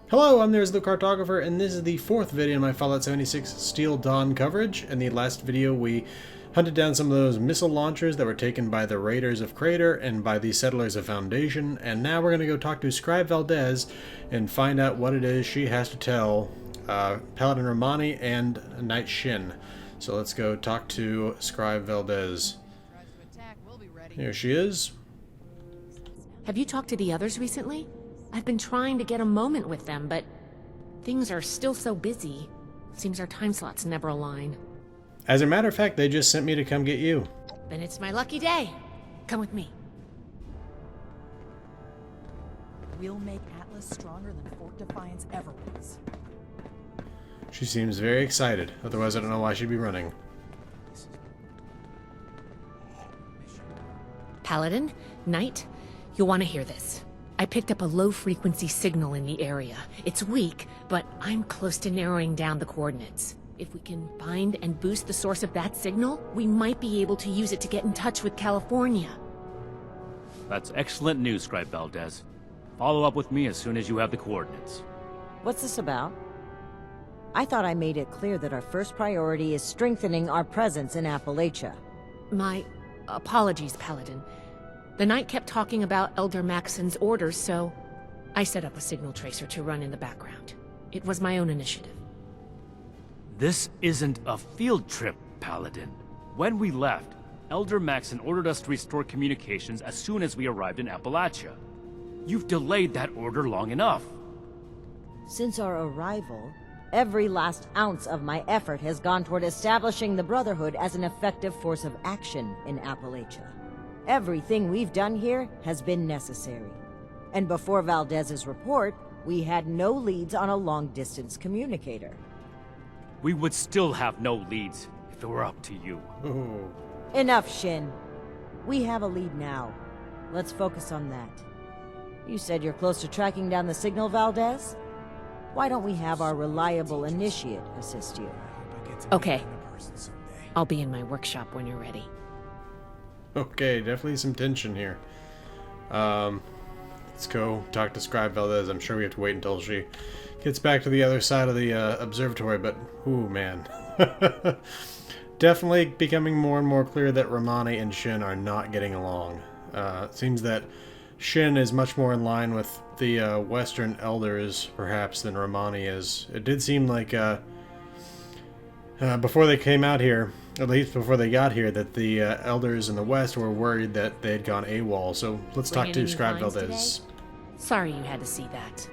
Hello, I'm There's the Cartographer, and this is the fourth video in my Fallout 76 Steel Dawn coverage. In the last video, we hunted down some of those missile launchers that were taken by the Raiders of Crater and by the Settlers of Foundation, and now we're going to go talk to Scribe Valdez and find out what it is she has to tell Paladin Romani and Knight Shin. So let's go talk to Scribe Valdez. Here she is. Have you talked to the others recently? I've been trying to get a moment with them, but things are still so busy. Seems our time slots never align. As a matter of fact, they just sent me to come get you. Then it's my lucky day. Come with me. We'll make Atlas stronger than Fort Defiance ever was. She seems very excited, otherwise I don't know why she'd be running. Paladin, Knight, you'll want to hear this. I picked up a low-frequency signal in the area. It's weak, but I'm close to narrowing down the coordinates. If we can find and boost the source of that signal, we might be able to use it to get in touch with California. That's excellent news, Scribe Valdez. Follow up with me as soon as you have the coordinates. What's this about? I thought I made it clear that our first priority is strengthening our presence in Appalachia. My apologies, Paladin. The Knight kept talking about Elder Maxson's orders, so I set up a signal tracer to run in the background. It was my own initiative. This isn't a field trip, Paladin. When we left, Elder Maxson ordered us to restore communications as soon as we arrived in Appalachia. You've delayed that order long enough. Since our arrival, every last ounce of my effort has gone toward establishing the Brotherhood as an effective force of action in Appalachia. Everything we've done here has been necessary. And before Valdez's report, we had no leads on a long-distance communicator. We would still have no leads if it were up to you. Ooh. Enough, Shin. We have a lead now. Let's focus on that. You said you're close to tracking down the signal, Valdez? Why don't we have our reliable initiate assist you? Okay. I'll be in my workshop when you're ready. Okay, definitely some tension here. Let's go talk to Scribe Valdez. I'm sure we have to wait until she gets back to the other side of the observatory, but ooh, man. Definitely becoming more and more clear that Romani and Shin are not getting along. It seems that Shin is much more in line with the Western Elders, perhaps, than Romani is. It did seem like before they came out here, at least before they got here, that the Elders in the West were worried that they had gone AWOL. So let's talk to Scribe Valdez. Sorry you had to see that.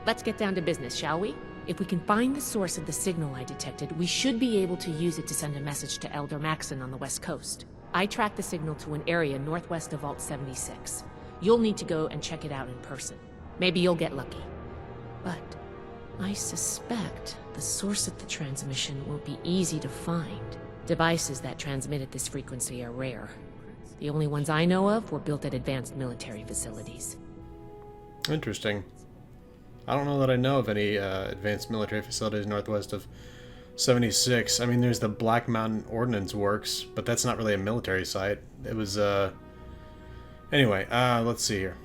Let's get down to business, shall we? If we can find the source of the signal I detected, we should be able to use it to send a message to Elder Maxson on the West Coast. I tracked the signal to an area northwest of Vault 76. You'll need to go and check it out in person. Maybe you'll get lucky. But I suspect the source of the transmission won't be easy to find. Devices that transmit at this frequency are rare. The only ones I know of were built at advanced military facilities. Interesting. I don't know that I know of any advanced military facilities northwest of 76. I mean, there's the Black Mountain Ordnance Works, but that's not really a military site. It was, Anyway, let's see here.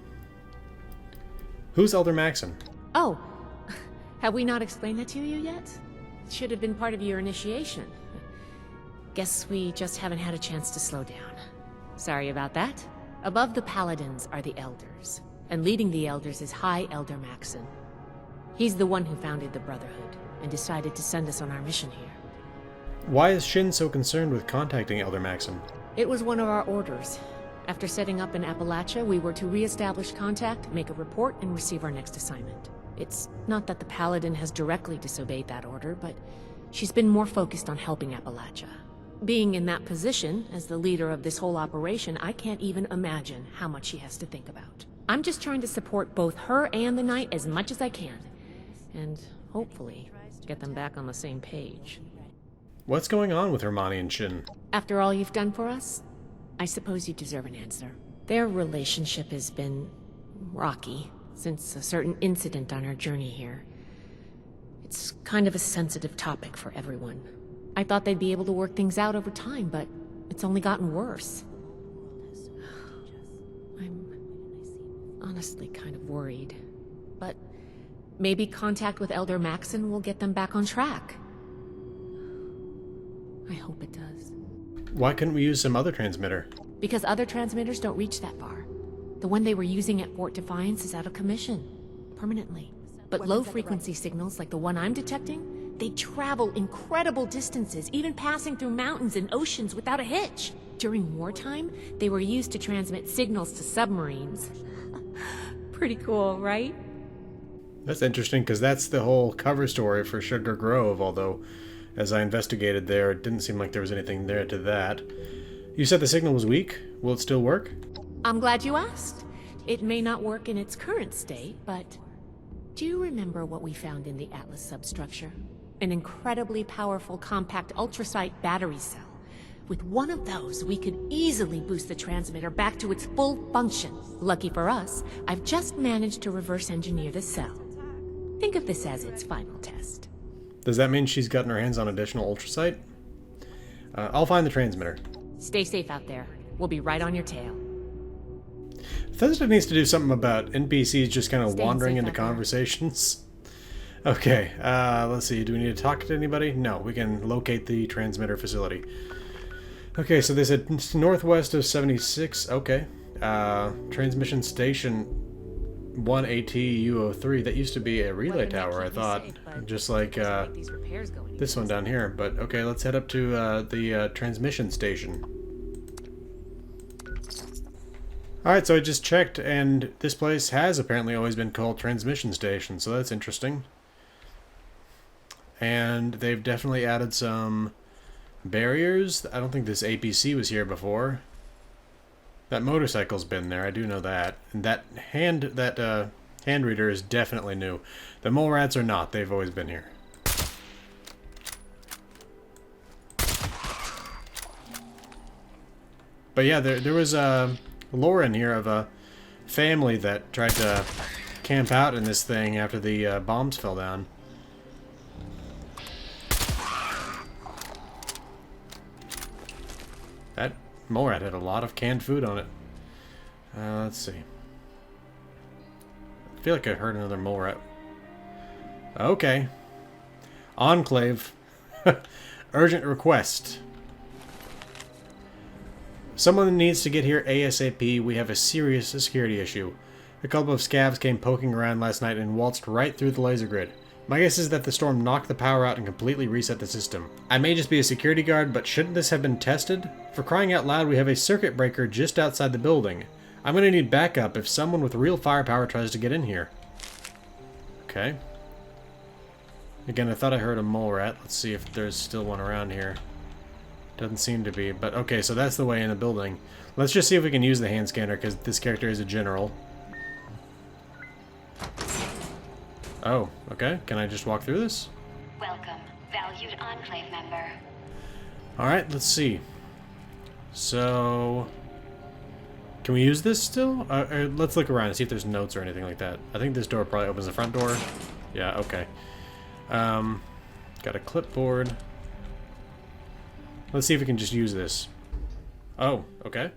Who's Elder Maxson? Oh, have we not explained that to you yet? It should have been part of your initiation. Guess we just haven't had a chance to slow down. Sorry about that. Above the Paladins are the Elders, and leading the Elders is High Elder Maxson. He's the one who founded the Brotherhood, and decided to send us on our mission here. Why is Shin so concerned with contacting Elder Maxson? It was one of our orders. After setting up in Appalachia, we were to re-establish contact, make a report, and receive our next assignment. It's not that the Paladin has directly disobeyed that order, but she's been more focused on helping Appalachia. Being in that position, as the leader of this whole operation, I can't even imagine how much she has to think about. I'm just trying to support both her and the Knight as much as I can, and hopefully get them back on the same page. What's going on with Romani and Shin? After all you've done for us, I suppose you deserve an answer. Their relationship has been rocky since a certain incident on our journey here. It's kind of a sensitive topic for everyone. I thought they'd be able to work things out over time, but it's only gotten worse. I'm honestly kind of worried. But Maybe contact with Elder Maxson will get them back on track. I hope it does. Why couldn't we use some other transmitter? Because other transmitters don't reach that far. The one they were using at Fort Defiance is out of commission. Permanently. But low-frequency signals like the one I'm detecting, they travel incredible distances, even passing through mountains and oceans without a hitch. During wartime, they were used to transmit signals to submarines. Pretty cool, right? That's interesting, because that's the whole cover story for Sugar Grove, although, as I investigated there, it didn't seem like there was anything there to that. You said the signal was weak? Will it still work? I'm glad you asked. It may not work in its current state, but... Do you remember what we found in the Atlas substructure? An incredibly powerful compact ultrasite battery cell. With one of those, we could easily boost the transmitter back to its full function. Lucky for us, I've just managed to reverse engineer the cell. Think of this as its final test. Does that mean she's gotten her hands on additional ultrasite? I'll find the transmitter. Stay safe out there. We'll be right on your tail. Bethesda needs to do something about NPCs just kind of Staying wandering safe into out there. conversations. Okay, let's see. Do we need to talk to anybody? No, we can locate the transmitter facility. Okay, so they said it's northwest of 76. Okay. Transmission station 1AT-U03. That used to be a relay Weather may tower, I keep me thought. safe, but Just like doesn't make these repairs go any this one down here. But okay, let's head up to the transmission station. Alright, so I just checked, and this place has apparently always been called Transmission Station, so that's interesting. And they've definitely added some barriers. I don't think this APC was here before. That motorcycle's been there, I do know that. And that hand reader is definitely new. The mole rats are not, they've always been here. But yeah, there was lore in here of a family that tried to camp out in this thing after the bombs fell down. That mole rat had a lot of canned food on it. Let's see. I feel like I heard another mole rat. Okay. Enclave. Urgent request. Someone needs to get here ASAP. We have a serious security issue. A couple of scavs came poking around last night and waltzed right through the laser grid. My guess is that the storm knocked the power out and completely reset the system. I may just be a security guard, but shouldn't this have been tested? For crying out loud, we have a circuit breaker just outside the building. I'm going to need backup if someone with real firepower tries to get in here. Okay. Again, I thought I heard a mole rat. Let's see if there's still one around here. Doesn't seem to be, but okay, so that's the way in the building. Let's just see if we can use the hand scanner, because this character is a general. Oh, okay. Can I just walk through this? Welcome, valued Enclave member. Alright, let's see. So... Can we use this still? Let's look around and see if there's notes or anything like that. I think this door probably opens the front door. Yeah, okay. Got a clipboard. Let's see if we can just use this. Oh, okay.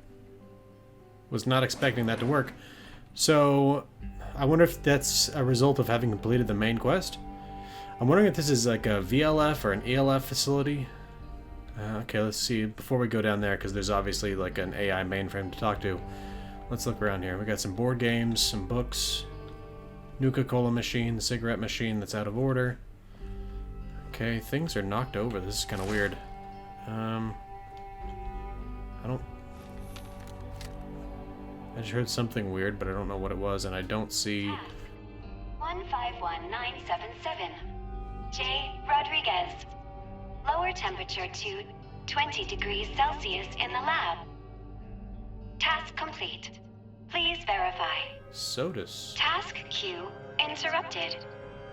Was not expecting that to work. So, I wonder if that's a result of having completed the main quest? I'm wondering if this is like a VLF or an ELF facility. Okay, let's see. Before we go down there, because there's obviously like an AI mainframe to talk to. Let's look around here. We got some board games, some books. Nuka-Cola machine, the cigarette machine that's out of order. Okay, things are knocked over. This is kind of weird. I just heard something weird, but I don't know what it was, and I don't see... 151977. J. Rodriguez. Lower temperature to 20 degrees Celsius in the lab. Task complete. Please verify. Sodas. Task queue interrupted.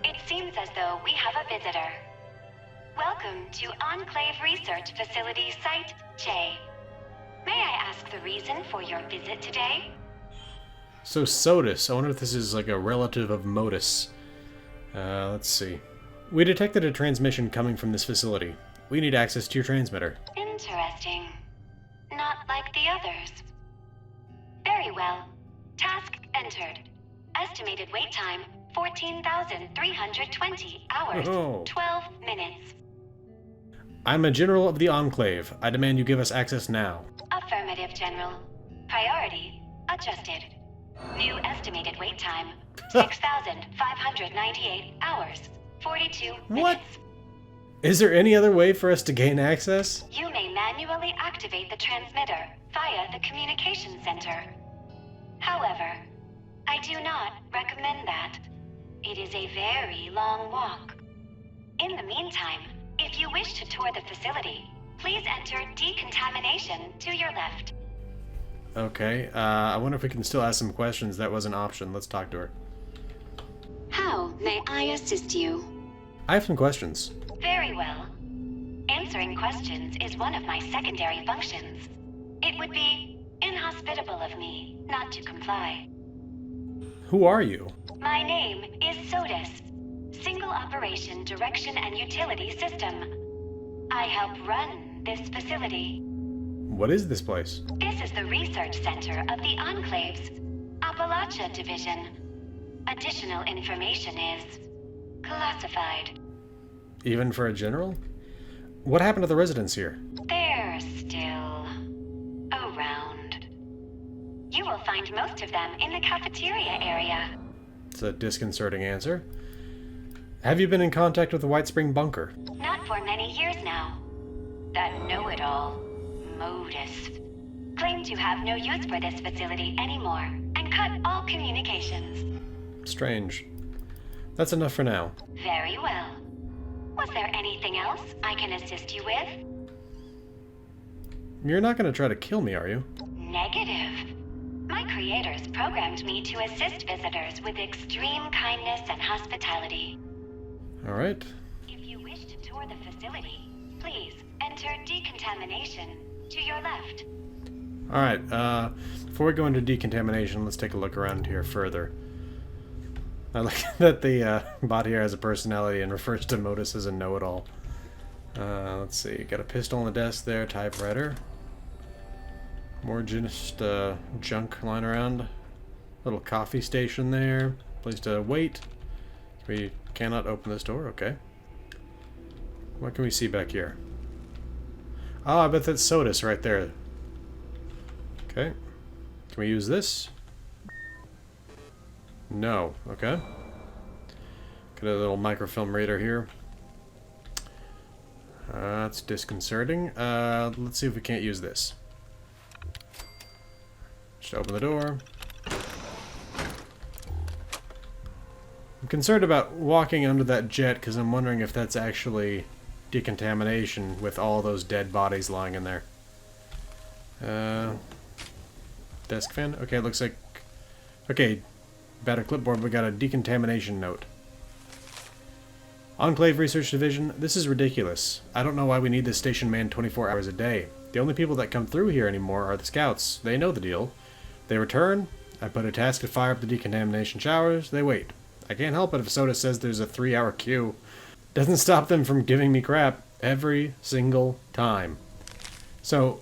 It seems as though we have a visitor. Welcome to Enclave Research Facility Site J. May I ask the reason for your visit today? So Sodas. I wonder if this is like a relative of Modus. Let's see. We detected a transmission coming from this facility. We need access to your transmitter. Interesting. Not like the others. Very well. Task entered. Estimated wait time, 14,320 hours, Oh. 12 minutes. I'm a general of the Enclave. I demand you give us access now. Affirmative, General. Priority adjusted. New estimated wait time 6,598 hours, 42 What? minutes. Is there any other way for us to gain access? You may manually activate the transmitter via the communication center. However, I do not recommend that. It is a very long walk. In the meantime, if you wish to tour the facility, please enter decontamination to your left. Okay, I wonder if we can still ask some questions. That was an option. Let's talk to her. How may I assist you? I have some questions. Very well. Answering questions is one of my secondary functions. It would be inhospitable of me not to comply. Who are you? My name is SOTUS, Single Operation Direction and Utility System. I help run this facility. What is this place? This is the research center of the Enclave's Appalachia Division. Additional information is classified. Even for a general? What happened to the residents here? They're still around. You will find most of them in the cafeteria area. It's a disconcerting answer. Have you been in contact with the White Spring bunker? Not for many years now. That know-it-all, Modus, claimed to have no use for this facility anymore and cut all communications. Strange. That's enough for now. Very well. Was there anything else I can assist you with? You're not going to try to kill me, are you? Negative. My creators programmed me to assist visitors with extreme kindness and hospitality. Alright. If you wish to tour the facility, please enter decontamination to your left. Alright, before we go into decontamination, let's take a look around here further. I like that the bot here has a personality and refers to Modus as a know-it-all. Let's see, got a pistol on the desk there, typewriter. More just junk lying around. Little coffee station there. Place to wait. We cannot open this door, okay. What can we see back here? Oh, I bet that's SOTUS right there. Okay. Can we use this? No. Okay. Got a little microfilm reader here. That's disconcerting. Let's see if we can't use this. Just open the door. I'm concerned about walking under that jet because I'm wondering if that's actually decontamination with all those dead bodies lying in there. Desk fan? Okay, looks like... Okay, better clipboard, we got a decontamination note. Enclave Research Division, this is ridiculous. I don't know why we need this station manned 24 hours a day. The only people that come through here anymore are the scouts. They know the deal. They return, I put a task to fire up the decontamination showers, they wait. I can't help it if Soda says there's a 3-hour queue. Doesn't stop them from giving me crap every single time. So,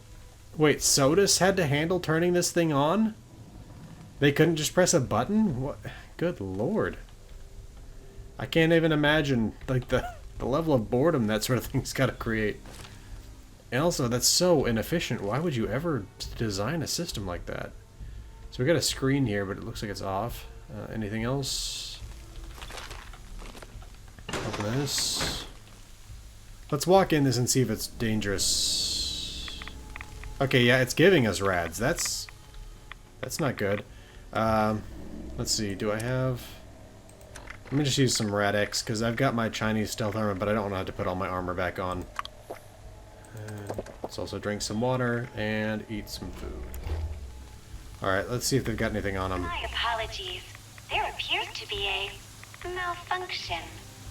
wait, SOTUS had to handle turning this thing on? They couldn't just press a button? What? Good lord. I can't even imagine, like, the level of boredom that sort of thing's got to create. And also, that's so inefficient. Why would you ever design a system like that? So we got a screen here, but it looks like it's off. Anything else? Open this. Let's walk in this and see if it's dangerous. Okay, yeah, it's giving us rads. That's not good. Let's see, do I have... Let me just use some Rad-X, because I've got my Chinese stealth armor, but I don't know how to put all my armor back on. Let's also drink some water and eat some food. Alright, let's see if they've got anything on them. My apologies. There appears to be a malfunction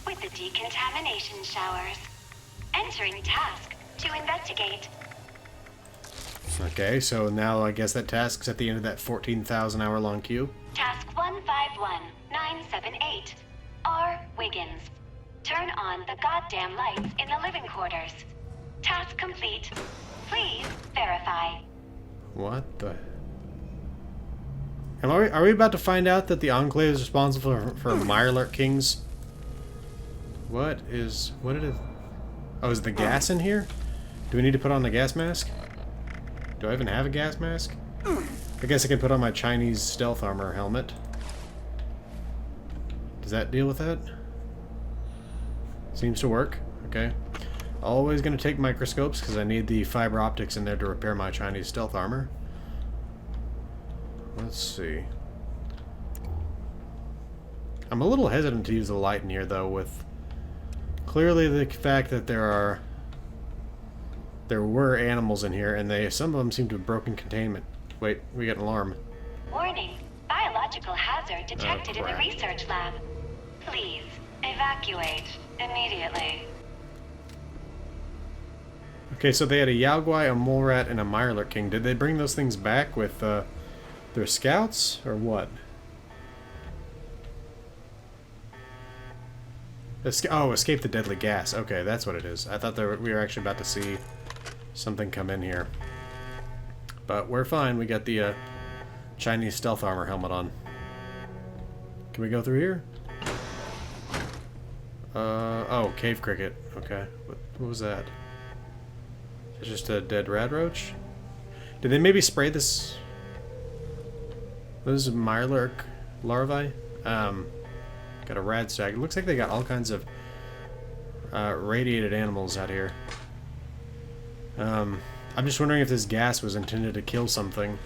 with the decontamination showers. Entering task to investigate. Okay, so now I guess that task's at the end of that 14,000 hour long queue. Task 151978. R. Wiggins. Turn on the goddamn lights in the living quarters. Task complete. Please verify. What the... Are we about to find out that the Enclave is responsible for Mirelurk Kings? What did it... Oh, is the gas in here? Do we need to put on the gas mask? Do I even have a gas mask? I guess I can put on my Chinese stealth armor helmet. Does that deal with that? Seems to work. Okay. Always going to take microscopes because I need the fiber optics in there to repair my Chinese stealth armor. Let's see. I'm a little hesitant to use the light in here, though, with clearly the fact that there were animals in here, and some of them seem to have broken containment. Wait, we got an alarm. Warning. Biological hazard detected in the research lab. Please, evacuate immediately. Okay, so they had a Yaogwai, a Mole Rat, and a Mirelurk King. Did they bring those things back with their scouts, or what? Escape the deadly gas. Okay, that's what it is. I thought we were actually about to see something come in here. But we're fine. We got the Chinese stealth armor helmet on. Can we go through here? Oh, cave cricket. Okay. What was that? It's just a dead radroach? Did they maybe spray this? Those Mirelurk larvae? Got a rad stag. It looks like they got all kinds of radiated animals out here. I'm just wondering if this gas was intended to kill something.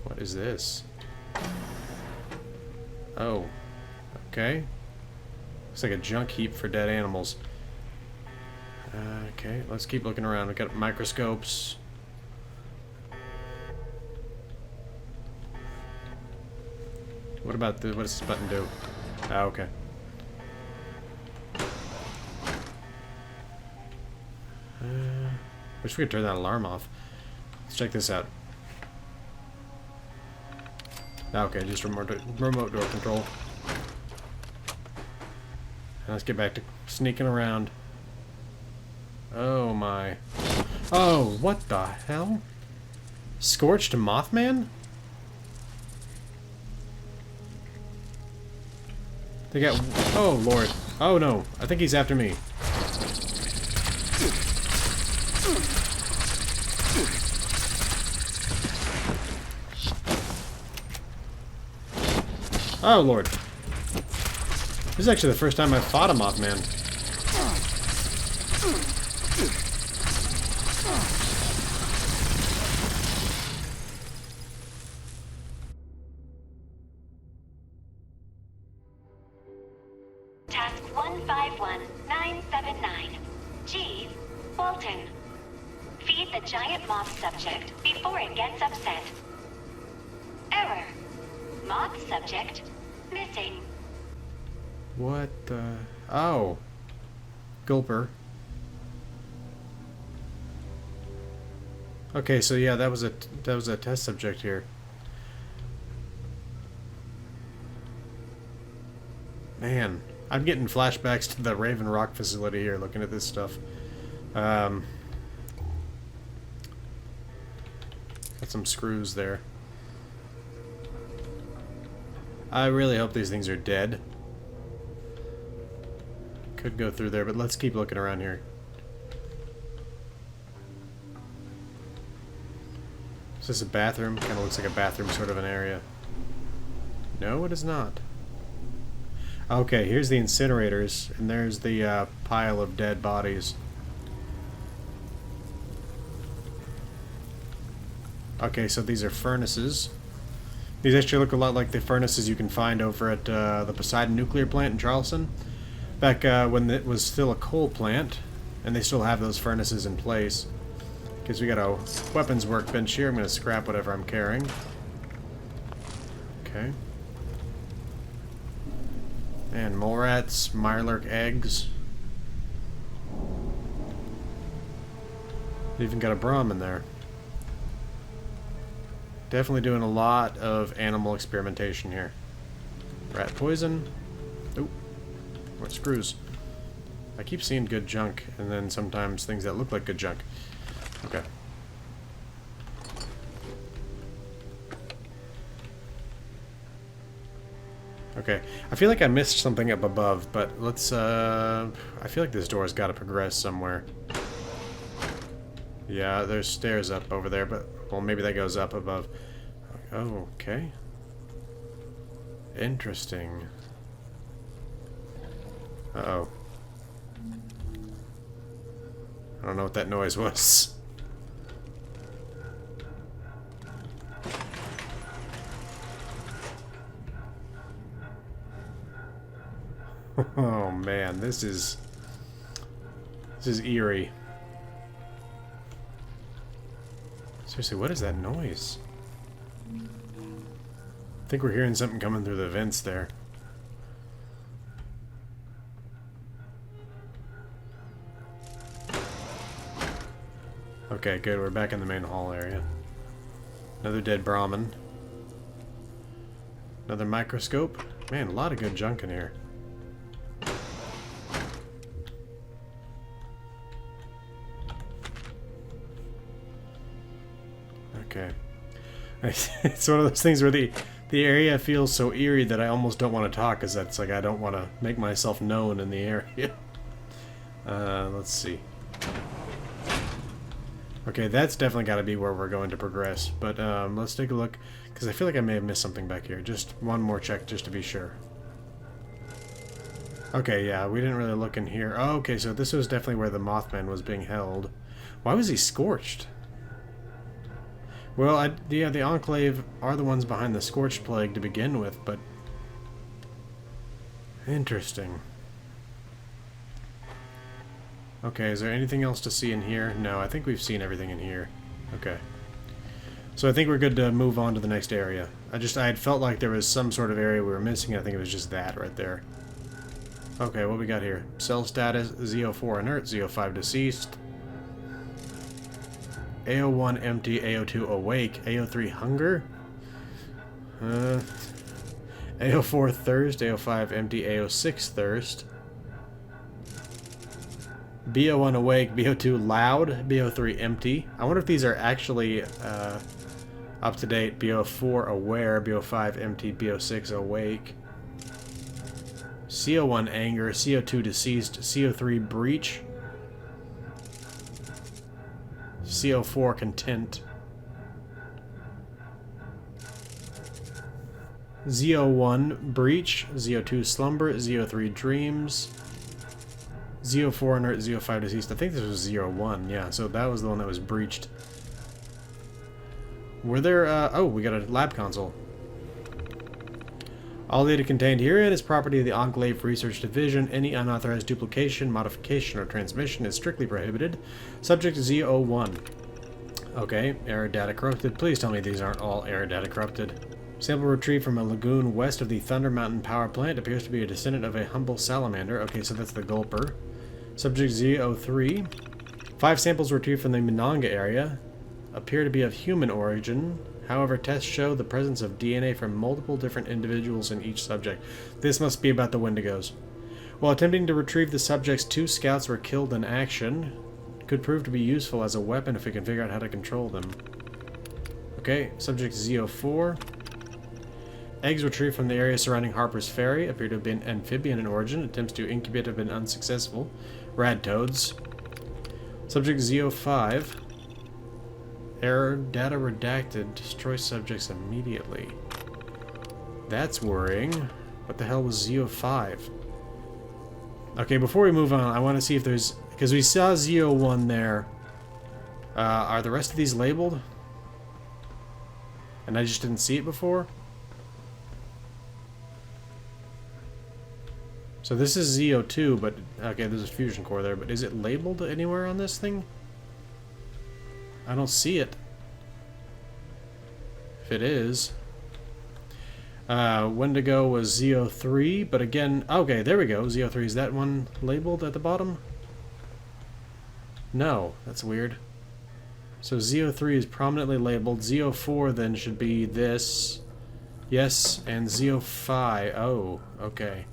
What is this? Oh. Okay. Looks like a junk heap for dead animals. Okay, let's keep looking around. We've got microscopes. What about what does this button do? Ah, okay. Wish we could turn that alarm off. Let's check this out. Okay, just remote door control. And let's get back to sneaking around. Oh my. Oh, what the hell? Scorched Mothman? They got... Oh, Lord. Oh, no. I think he's after me. Oh, Lord. This is actually the first time I've fought a Mothman. Task 151979. G. Walton. Feed the giant moth subject before it gets upset. Error. Moth subject missing. What the... Oh. Gulper. Okay, so yeah, that was a test subject here. Man, I'm getting flashbacks to the Raven Rock facility here, looking at this stuff. Got some screws there. I really hope these things are dead. Could go through there, but let's keep looking around here. Is this a bathroom? Kind of looks like a bathroom sort of an area. No, it is not. Okay, here's the incinerators, and there's the pile of dead bodies. Okay, so these are furnaces. These actually look a lot like the furnaces you can find over at the Poseidon nuclear plant in Charleston. Back when it was still a coal plant, and they still have those furnaces in place. Because we got a weapons workbench here. I'm going to scrap whatever I'm carrying. Okay. And mole rats, Mirelurk eggs. Even got a Brahm in there. Definitely doing a lot of animal experimentation here. Rat poison. Oop. More screws. I keep seeing good junk, and then sometimes things that look like good junk. Okay. Okay. I feel like I missed something up above, but let's, I feel like this door's got to progress somewhere. Yeah, there's stairs up over there, but, well, maybe that goes up above. Oh, okay. Interesting. Uh-oh. I don't know what that noise was. Oh man, this is eerie. Seriously, what is that noise? I think we're hearing something coming through the vents there. Okay, good. We're back in the main hall area. Another dead Brahmin. Another microscope. Man, a lot of good junk in here. Okay. It's one of those things where the area feels so eerie that I almost don't want to talk, because that's like I don't want to make myself known in the area. Let's see. Okay, that's definitely got to be where we're going to progress, but let's take a look, because I feel like I may have missed something back here. Just one more check, just to be sure. Okay, yeah, we didn't really look in here. Oh, okay, so this was definitely where the Mothman was being held. Why was he scorched? Well, yeah, the Enclave are the ones behind the Scorched Plague to begin with, but... Interesting. Okay, is there anything else to see in here? No, I think we've seen everything in here. Okay. So I think we're good to move on to the next area. I had felt like there was some sort of area we were missing. I think it was just that right there. Okay, what we got here? Cell status, Z04 inert, Z05 deceased. AO1 empty, AO2 awake, AO3 hunger. AO4 thirst, AO5 empty, AO6 thirst. BO1 awake, BO2 loud, BO3 empty. I wonder if these are actually up to date. BO4 aware, BO5 empty, BO6 awake. CO1 anger, CO2 deceased, CO3 breach. CO4 content. ZO1 breach, ZO2 slumber, ZO3 dreams, ZO4 inert, ZO5 deceased. I think this was ZO1, yeah, so that was the one that was breached. Were there, oh, we got a lab console. All data contained herein is property of the Enclave Research Division. Any unauthorized duplication, modification, or transmission is strictly prohibited. Subject Z01. Okay, error data corrupted. Please tell me these aren't all error data corrupted. Sample retrieved from a lagoon west of the Thunder Mountain Power Plant. Appears to be a descendant of a humble salamander. Okay, so that's the Gulper. Subject Z03. 5 samples retrieved from the Minanga area. Appear to be of human origin. However, tests show the presence of DNA from multiple different individuals in each subject. This must be about the Wendigos. While attempting to retrieve the subjects, 2 scouts were killed in action. Could prove to be useful as a weapon if we can figure out how to control them. Okay, subject Z04. Eggs retrieved from the area surrounding Harper's Ferry. Appear to have been amphibian in origin. Attempts to incubate have been unsuccessful. Rad toads. Subject Z05. Error, data redacted, destroy subjects immediately. That's worrying. What the hell was Z05? Okay, before we move on, I want to see if there's... Because we saw Z01 there. Are the rest of these labeled? And I just didn't see it before? So this is Z02, but... Okay, there's a fusion core there, but is it labeled anywhere on this thing? I don't see it. If it is. Wendigo was Z03, but again... Okay, there we go. Z03. Is that one labeled at the bottom? No, that's weird. So Z03 is prominently labeled. Z04 then should be this. Yes, and Z05. Oh, okay.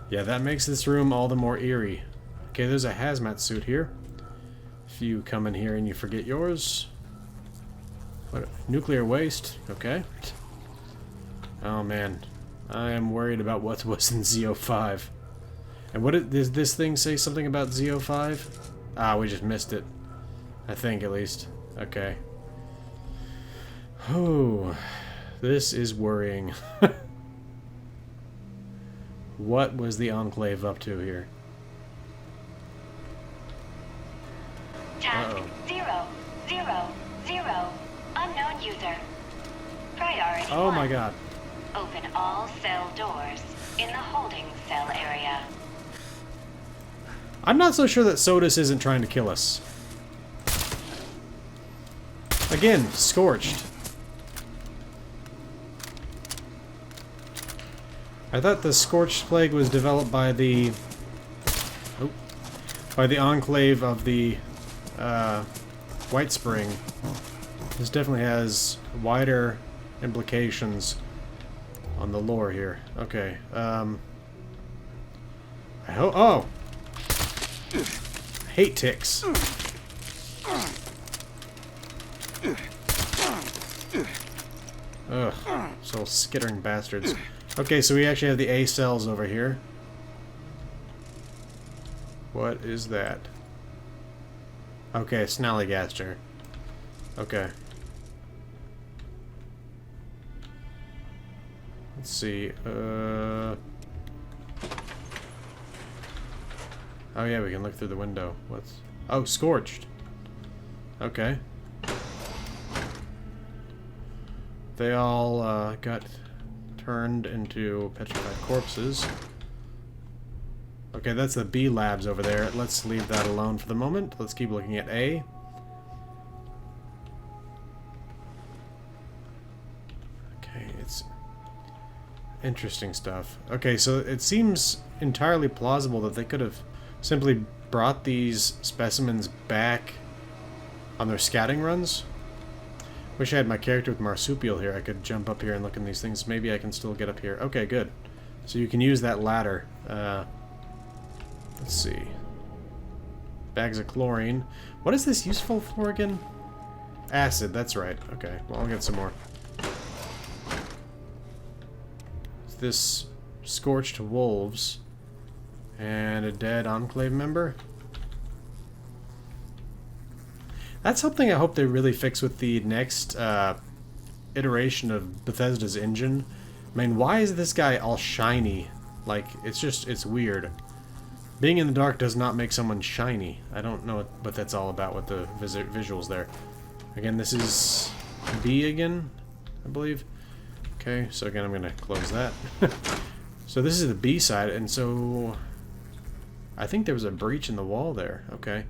Yeah, that makes this room all the more eerie. Okay, there's a hazmat suit here. If you come in here and you forget yours. What? Nuclear waste. Okay. Oh man. I am worried about what was in ZO5. And does this thing say something about ZO5? Ah, we just missed it. I think, at least. Okay. Oh, this is worrying. What was the Enclave up to here? Task 000. Unknown user. Priority Oh 1. my god. Open all cell doors in the holding cell area. I'm not so sure that Sodus isn't trying to kill us. Again, scorched. I thought the Scorched Plague was developed by the Enclave of the White Spring. This definitely has wider implications on the lore here. Okay. I hope. Oh, I hate ticks. Ugh, so skittering bastards. Okay, so we actually have the A cells over here. What is that? Okay, Snallygaster. Okay. Let's see. Oh yeah, we can look through the window. What's... Oh, Scorched. Okay. They all got turned into petrified corpses. Okay, that's the B labs over there. Let's leave that alone for the moment. Let's keep looking at A. Okay, it's interesting stuff. Okay, so it seems entirely plausible that they could have simply brought these specimens back on their scouting runs. Wish I had my character with Marsupial here. I could jump up here and look in these things. Maybe I can still get up here. Okay, good. So you can use that ladder. Let's see. Bags of chlorine. What is this useful for again? Acid, that's right. Okay, well, I'll get some more. Is this scorched wolves and a dead Enclave member? That's something I hope they really fix with the next iteration of Bethesda's engine. I mean, why is this guy all shiny? Like, it's weird. Being in the dark does not make someone shiny. I don't know what that's all about with the visuals there. Again, this is B again, I believe. Okay, so again, I'm going to close that. So this is the B side, and so I think there was a breach in the wall there. Okay.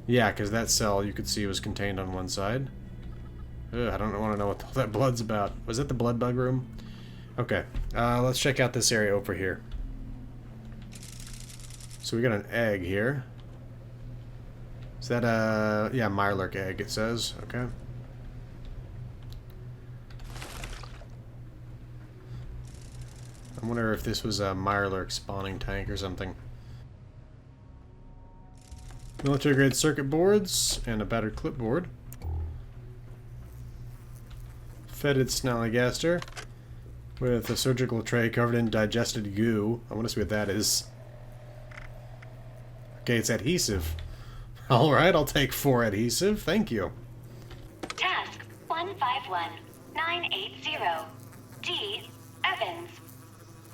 Yeah, because that cell you could see was contained on one side. Ugh, I don't want to know what all that blood's about. Was that the blood bug room? Okay, let's check out this area over here. So we got an egg here. Is that a... yeah, Mirelurk egg, it says. Okay. I wonder if this was a Mirelurk spawning tank or something. Military grade circuit boards and a battered clipboard. Fetid Snallygaster with a surgical tray covered in digested goo. I want to see what that is. Okay, it's adhesive. Alright, I'll take 4 adhesive. Thank you. Task 151980. D. Evans.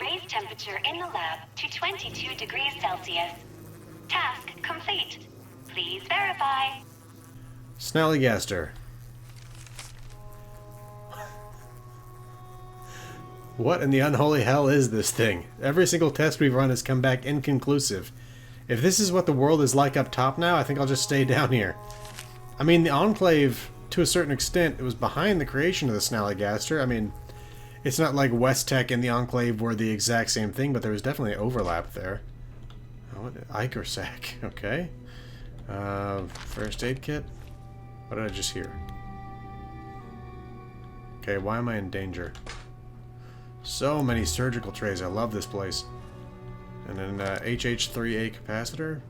Raise temperature in the lab to 22 degrees Celsius. Task complete. Please verify. Snallygaster. What in the unholy hell is this thing? Every single test we've run has come back inconclusive. If this is what the world is like up top now, I think I'll just stay down here. I mean, the Enclave, to a certain extent, it was behind the creation of the Snallygaster. I mean, it's not like West Tech and the Enclave were the exact same thing, but there was definitely overlap there. Oh, what? Ichor sac. Okay. First aid kit? What did I just hear? Okay, why am I in danger? So many surgical trays. I love this place. And then HH3A capacitor.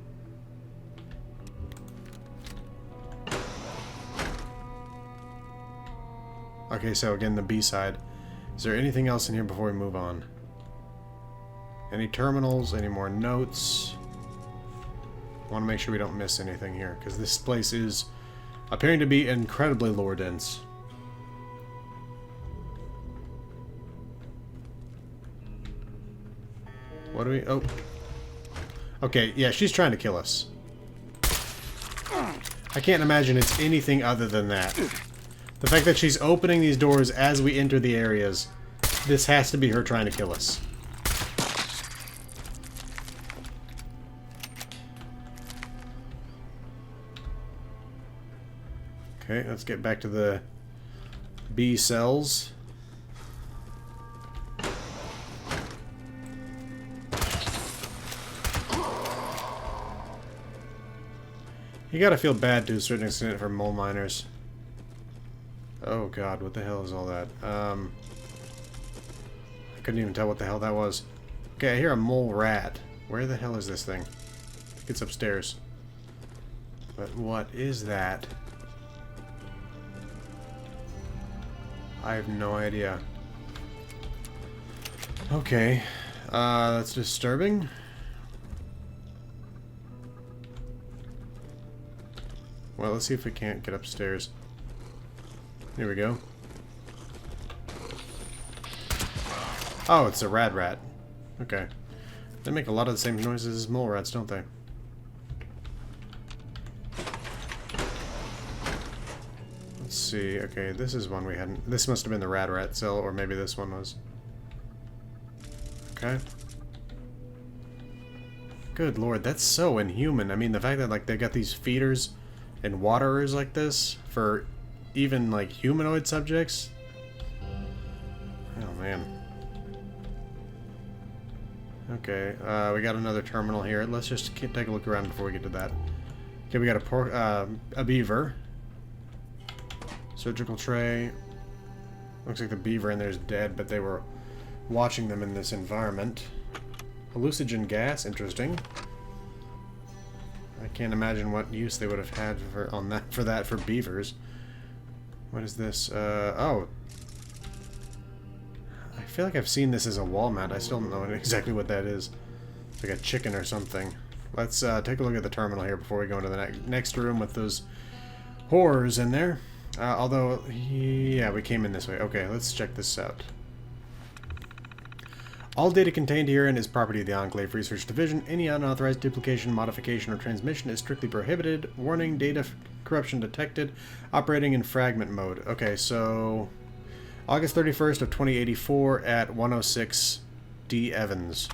Okay, so again, the B side. Is there anything else in here before we move on? Any terminals? Any more notes? I want to make sure we don't miss anything here, because this place is appearing to be incredibly lore dense. What do we... Oh. Okay, yeah, she's trying to kill us. I can't imagine it's anything other than that. The fact that she's opening these doors as we enter the areas, this has to be her trying to kill us. Okay, let's get back to the B cells. You gotta feel bad to a certain extent for mole miners. Oh god, what the hell is all that? I couldn't even tell what the hell that was. Okay, I hear a mole rat. Where the hell is this thing? I think it's upstairs. But what is that? I have no idea. Okay. That's disturbing. Well, let's see if we can't get upstairs. Here we go. Oh, it's a rad rat. Okay. They make a lot of the same noises as mole rats, don't they? Let's see. Okay, this is one we hadn't... This must have been the rad rat cell, or maybe this one was. Okay. Good lord, that's so inhuman. I mean, the fact that, like, they got these feeders and waterers like this for even, like, humanoid subjects. Oh, man. Okay, we got another terminal here. Let's just take a look around before we get to that. Okay, we got a beaver. Surgical tray. Looks like the beaver in there is dead, but they were watching them in this environment. Hallucinogen gas, interesting. I can't imagine what use they would have had for that for beavers. What is this? Oh. I feel like I've seen this as a wall mount. I still don't know exactly what that is. Like a chicken or something. Let's take a look at the terminal here before we go into the next room with those horrors in there. Although, yeah, we came in this way. Okay, let's check this out. All data contained herein is property of the Enclave Research Division. Any unauthorized duplication, modification, or transmission is strictly prohibited. Warning, data corruption detected. Operating in fragment mode. Okay, so... August 31st of 2084 at 106 D. Evans.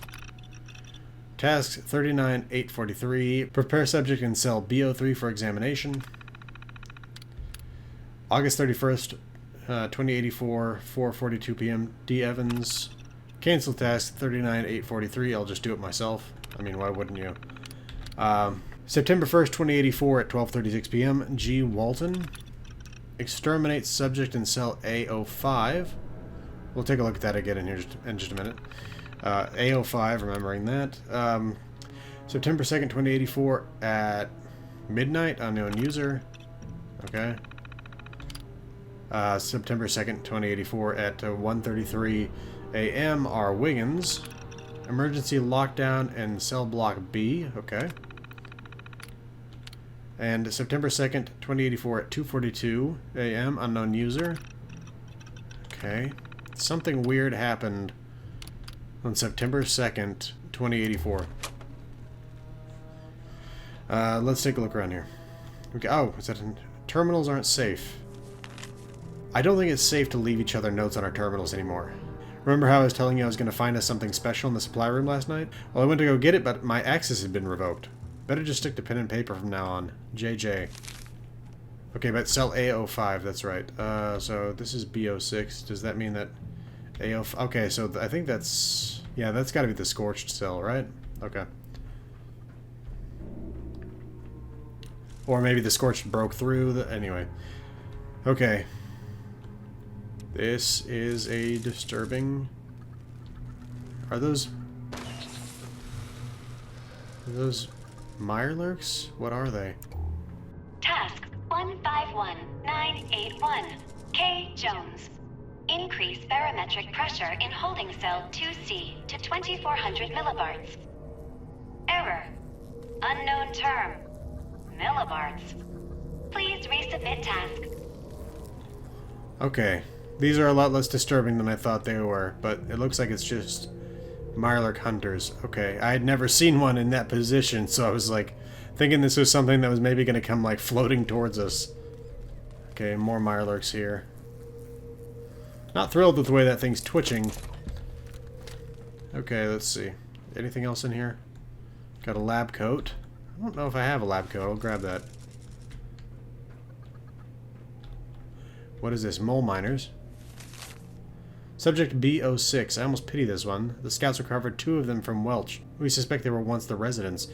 Task 39-843. Prepare subject in cell BO3 for examination. August 31st, 2084, 4:42 p.m. D. Evans. Cancel task 39-843. I'll just do it myself. I mean, why wouldn't you? September 1st, 2084 at 12:36 p.m. G. Walton. Exterminate subject in cell A05. We'll take a look at that again in here in just a minute. A05, remembering that. September 2nd, 2084 at midnight. Unknown user. Okay. September 2nd, 2084 at 1:33 a.m. R. Wiggins. Emergency lockdown in cell block B. Okay. And September 2nd, 2084 at 2:42 a.m. Unknown user. Okay. Something weird happened on September 2nd, 2084. Let's take a look around here. Okay. Oh, is that terminals aren't safe? I don't think it's safe to leave each other notes on our terminals anymore. Remember how I was telling you I was going to find us something special in the supply room last night? Well, I went to go get it, but my access had been revoked. Better just stick to pen and paper from now on. JJ. Okay, but cell A05, that's right. So this is B06. Does that mean that A05... Okay, so I think that's... Yeah, that's got to be the scorched cell, right? Okay. Or maybe the scorched broke through. Anyway. Okay. This is a disturbing... Are those Mirelurks? What are they? Task 151981. K. Jones. Increase barometric pressure in holding cell 2C to 2400 millibarts. Error. Unknown term. Millibarts. Please resubmit task. Okay. These are a lot less disturbing than I thought they were, but it looks like it's just Mirelurk hunters. Okay, I had never seen one in that position, so I was like thinking this was something that was maybe going to come like floating towards us. Okay, more Mirelurks here. Not thrilled with the way that thing's twitching. Okay, let's see. Anything else in here? Got a lab coat. I don't know if I have a lab coat. I'll grab that. What is this? Mole miners. Subject B06. I almost pity this one. The scouts recovered 2 of them from Welch. We suspect they were once the residents.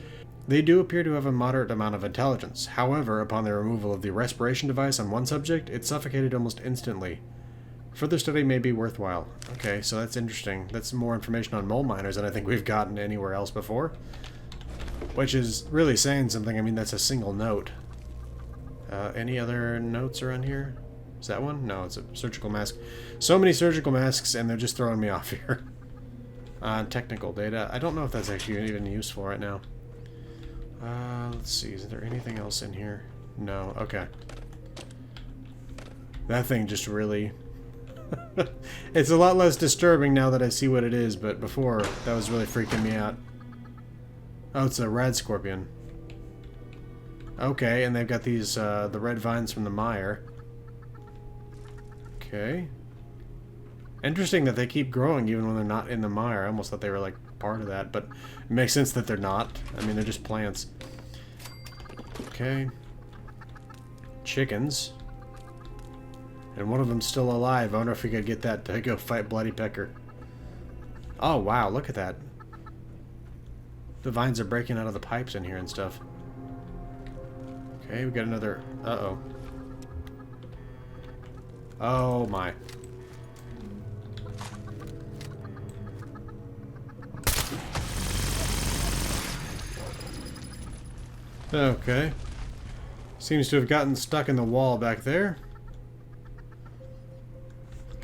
They do appear to have a moderate amount of intelligence. However, upon the removal of the respiration device on one subject, it suffocated almost instantly. Further study may be worthwhile. Okay, so that's interesting. That's more information on mole miners than I think we've gotten anywhere else before. Which is really saying something. I mean, that's a single note. Any other notes around here? Is that one? No, it's a surgical mask. So many surgical masks, and they're just throwing me off here. Technical data. I don't know if that's actually even useful right now. Let's see. Is there anything else in here? No. Okay. That thing just really... It's a lot less disturbing now that I see what it is, but before, that was really freaking me out. Oh, it's a rad scorpion. Okay, and they've got these, the red vines from the mire. Okay. Interesting that they keep growing even when they're not in the mire. I almost thought they were, like, part of that, but it makes sense that they're not. I mean, they're just plants. Okay. Chickens. And one of them's still alive. I wonder if we could get that to go fight Bloody Pecker. Oh, wow, look at that. The vines are breaking out of the pipes in here and stuff. Okay, we got another... Uh-oh. Oh, my. Okay. Seems to have gotten stuck in the wall back there.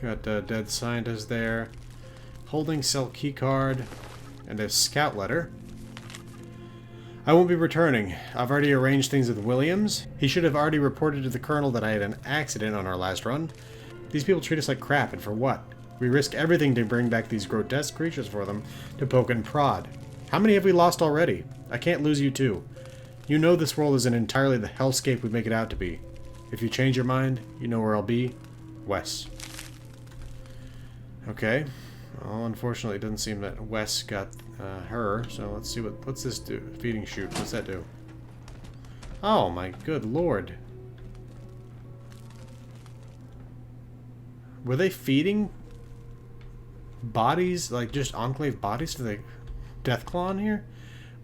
Got a dead scientist there. Holding cell keycard. And a scout letter. I won't be returning. I've already arranged things with Williams. He should have already reported to the Colonel that I had an accident on our last run. These people treat us like crap, and for what? We risk everything to bring back these grotesque creatures for them to poke and prod. How many have we lost already? I can't lose you too. You know this world isn't entirely the hellscape we make it out to be. If you change your mind, you know where I'll be. Wes. Okay. Well, unfortunately, it doesn't seem that Wes got her, so let's see what's this do? Feeding chute. What's that do? Oh my good lord. Were they feeding bodies, like just Enclave bodies to the Deathclaw in here?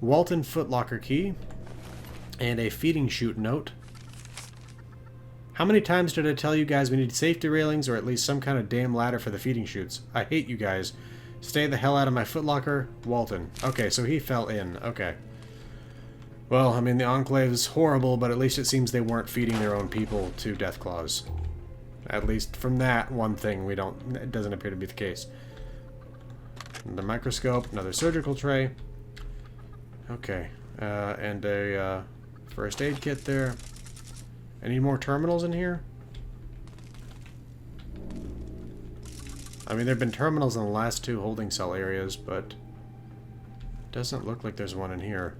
Walton footlocker key. And a feeding chute note. How many times did I tell you guys we need safety railings or at least some kind of damn ladder for the feeding chutes? I hate you guys. Stay the hell out of my footlocker, Walton. Okay, so he fell in. Okay. Well, I mean, the Enclave is horrible, but at least it seems they weren't feeding their own people to Deathclaws. At least from that one thing, it doesn't appear to be the case. Another microscope, another surgical tray. Okay, and a first aid kit there. Any more terminals in here? I mean, there have been terminals in the last 2 holding cell areas, but it doesn't look like there's one in here.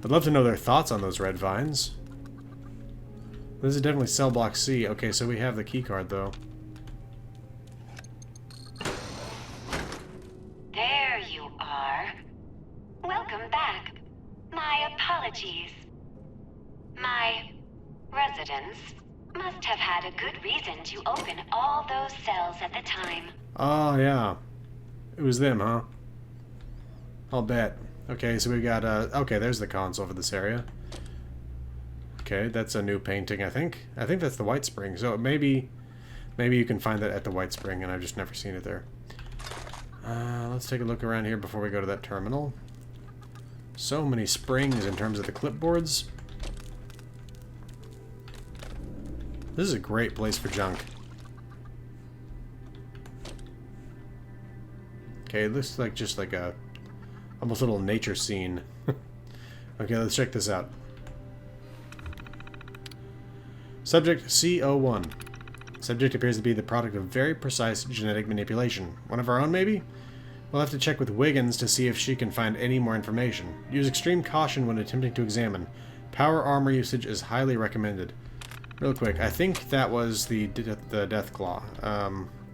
I'd love to know their thoughts on those red vines. This is definitely cell block C. Okay, so we have the keycard, though. There you are. Welcome back. My apologies. My residents must have had a good reason to open all those cells at the time. Oh, yeah. It was them, huh? I'll bet. Okay, so we got, okay, there's the console for this area. Okay, that's a new painting, I think. I think that's the White Spring, so maybe you can find that at the White Spring, and I've just never seen it there. Let's take a look around here before we go to that terminal. So many springs in terms of the clipboards. This is a great place for junk. Okay, it looks like just like a almost a little nature scene. Okay, let's check this out. Subject CO1. Subject appears to be the product of very precise genetic manipulation. One of our own, maybe? We'll have to check with Wiggins to see if she can find any more information. Use extreme caution when attempting to examine. Power armor usage is highly recommended. Real quick, I think that was the Death Claw.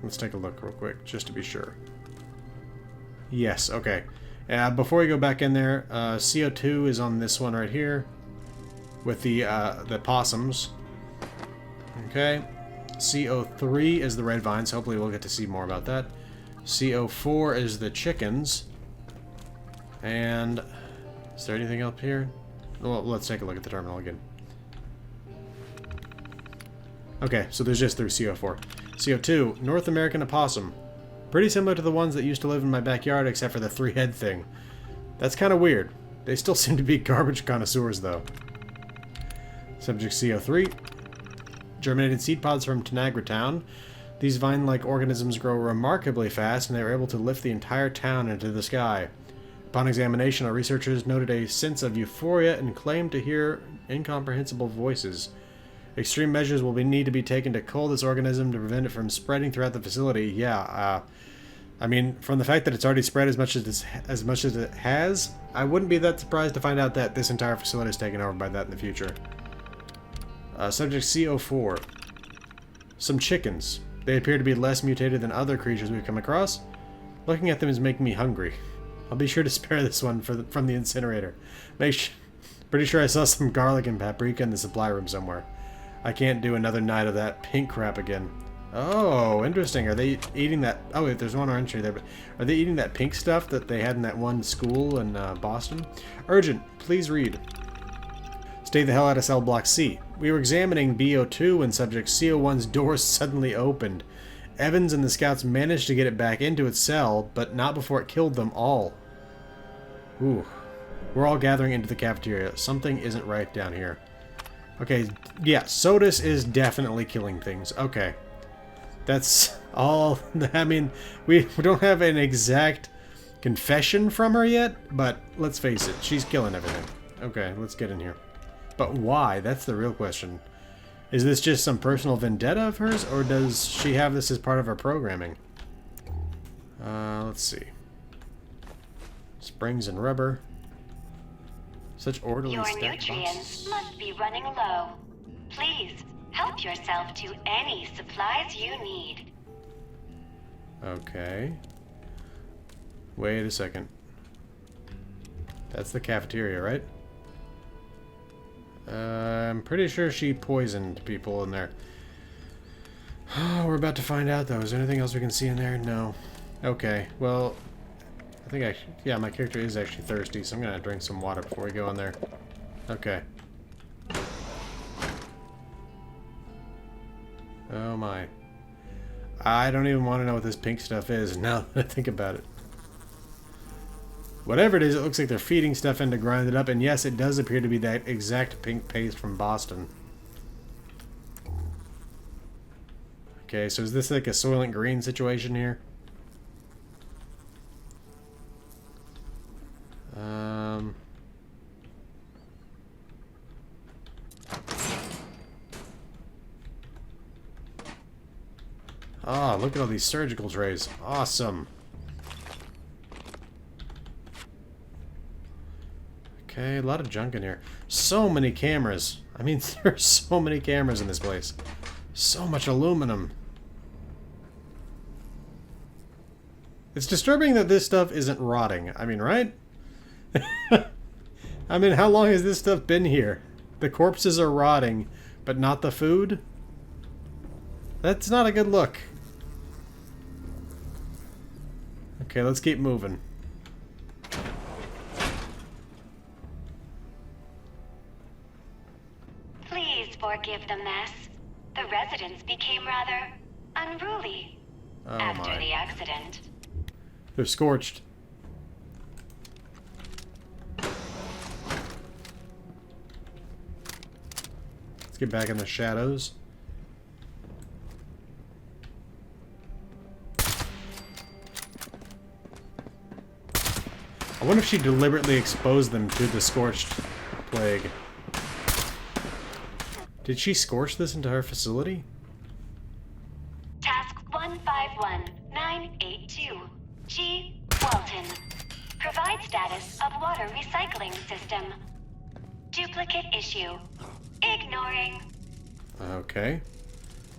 Let's take a look real quick, just to be sure. Yes, okay. Before we go back in there, CO2 is on this one right here, with the possums. Okay. CO3 is the red vines. Hopefully we'll get to see more about that. CO4 is the chickens. And is there anything up here? Well, let's take a look at the terminal again. Okay, so there's just through CO4. CO2, North American opossum. Pretty similar to the ones that used to live in my backyard, except for the 3-head thing. That's kind of weird. They still seem to be garbage connoisseurs, though. Subject CO3. Germinated seed pods from Tanagra Town. These vine-like organisms grow remarkably fast, and they were able to lift the entire town into the sky. Upon examination, our researchers noted a sense of euphoria and claimed to hear incomprehensible voices. Extreme measures will need to be taken to cull this organism to prevent it from spreading throughout the facility. Yeah, I mean, from the fact that it's already spread as much as it has, I wouldn't be that surprised to find out that this entire facility is taken over by that in the future. Subject CO4. Some chickens. They appear to be less mutated than other creatures we've come across. Looking at them is making me hungry. I'll be sure to spare this one from the incinerator. Pretty sure I saw some garlic and paprika in the supply room somewhere. I can't do another night of that pink crap again. Oh, interesting. Are they eating that? Oh, wait, there's one entry there, but are they eating that pink stuff that they had in that one school in Boston? Urgent. Please read. Stay the hell out of cell block C. We were examining BO2 when subject CO1's door suddenly opened. Evans and the scouts managed to get it back into its cell, but not before it killed them all. Ooh. We're all gathering into the cafeteria. Something isn't right down here. Okay, yeah, Sodus is definitely killing things. Okay. That's all. I mean, we don't have an exact confession from her yet, but let's face it, she's killing everything. Okay, let's get in here. But why? That's the real question. Is this just some personal vendetta of hers, or does she have this as part of her programming? Let's see. Springs and rubber. Such orderly Your stacked nutrients boxes. must be running low. Please, help yourself to any supplies you need. Okay. Wait a second. That's the cafeteria, right? I'm pretty sure she poisoned people in there. Oh, we're about to find out, though. Is there anything else we can see in there? No. Okay, well, I think yeah, my character is actually thirsty, so I'm gonna drink some water before we go in there. Okay. Oh my. I don't even want to know what this pink stuff is now that I think about it. Whatever it is, it looks like they're feeding stuff in to grind it up, and yes, it does appear to be that exact pink paste from Boston. Okay, so is this like a Soylent Green situation here? Oh, look at all these surgical trays. Awesome. Okay, a lot of junk in here. So many cameras. I mean, there's so many cameras in this place. So much aluminum. It's disturbing that this stuff isn't rotting. I mean, right? I mean, how long has this stuff been here? The corpses are rotting, but not the food? That's not a good look. Okay, let's keep moving. Please forgive the mess. The residents became rather unruly after the accident. They're scorched. Let's get back in the shadows. I wonder if she deliberately exposed them to the scorched plague. Did she scorch this into her facility? Task 151982. G. Walton. Provide status of water recycling system. Duplicate issue. Ignoring. Okay.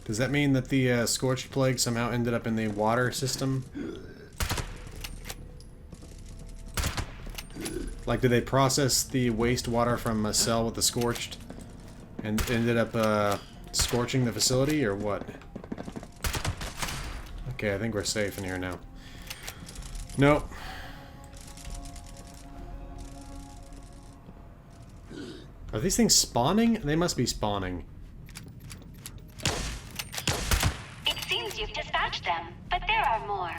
Does that mean that the scorched plague somehow ended up in the water system? Like, did they process the wastewater from a cell with the scorched and ended up scorching the facility, or what? Okay, I think we're safe in here now. Nope. Are these things spawning? They must be spawning. It seems you've dispatched them, but there are more.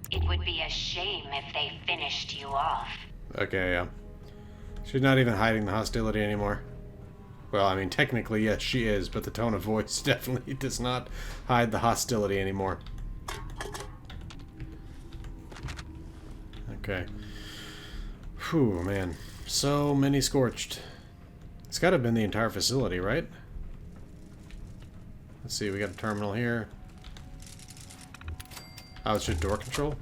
It would be a shame if they finished you off. Okay, yeah. She's not even hiding the hostility anymore. Well, I mean, technically, yes, she is, but the tone of voice definitely does not hide the hostility anymore. Okay. Whew, man. So many scorched. It's got to have been the entire facility, right? Let's see, we got a terminal here. Oh, it's just door control?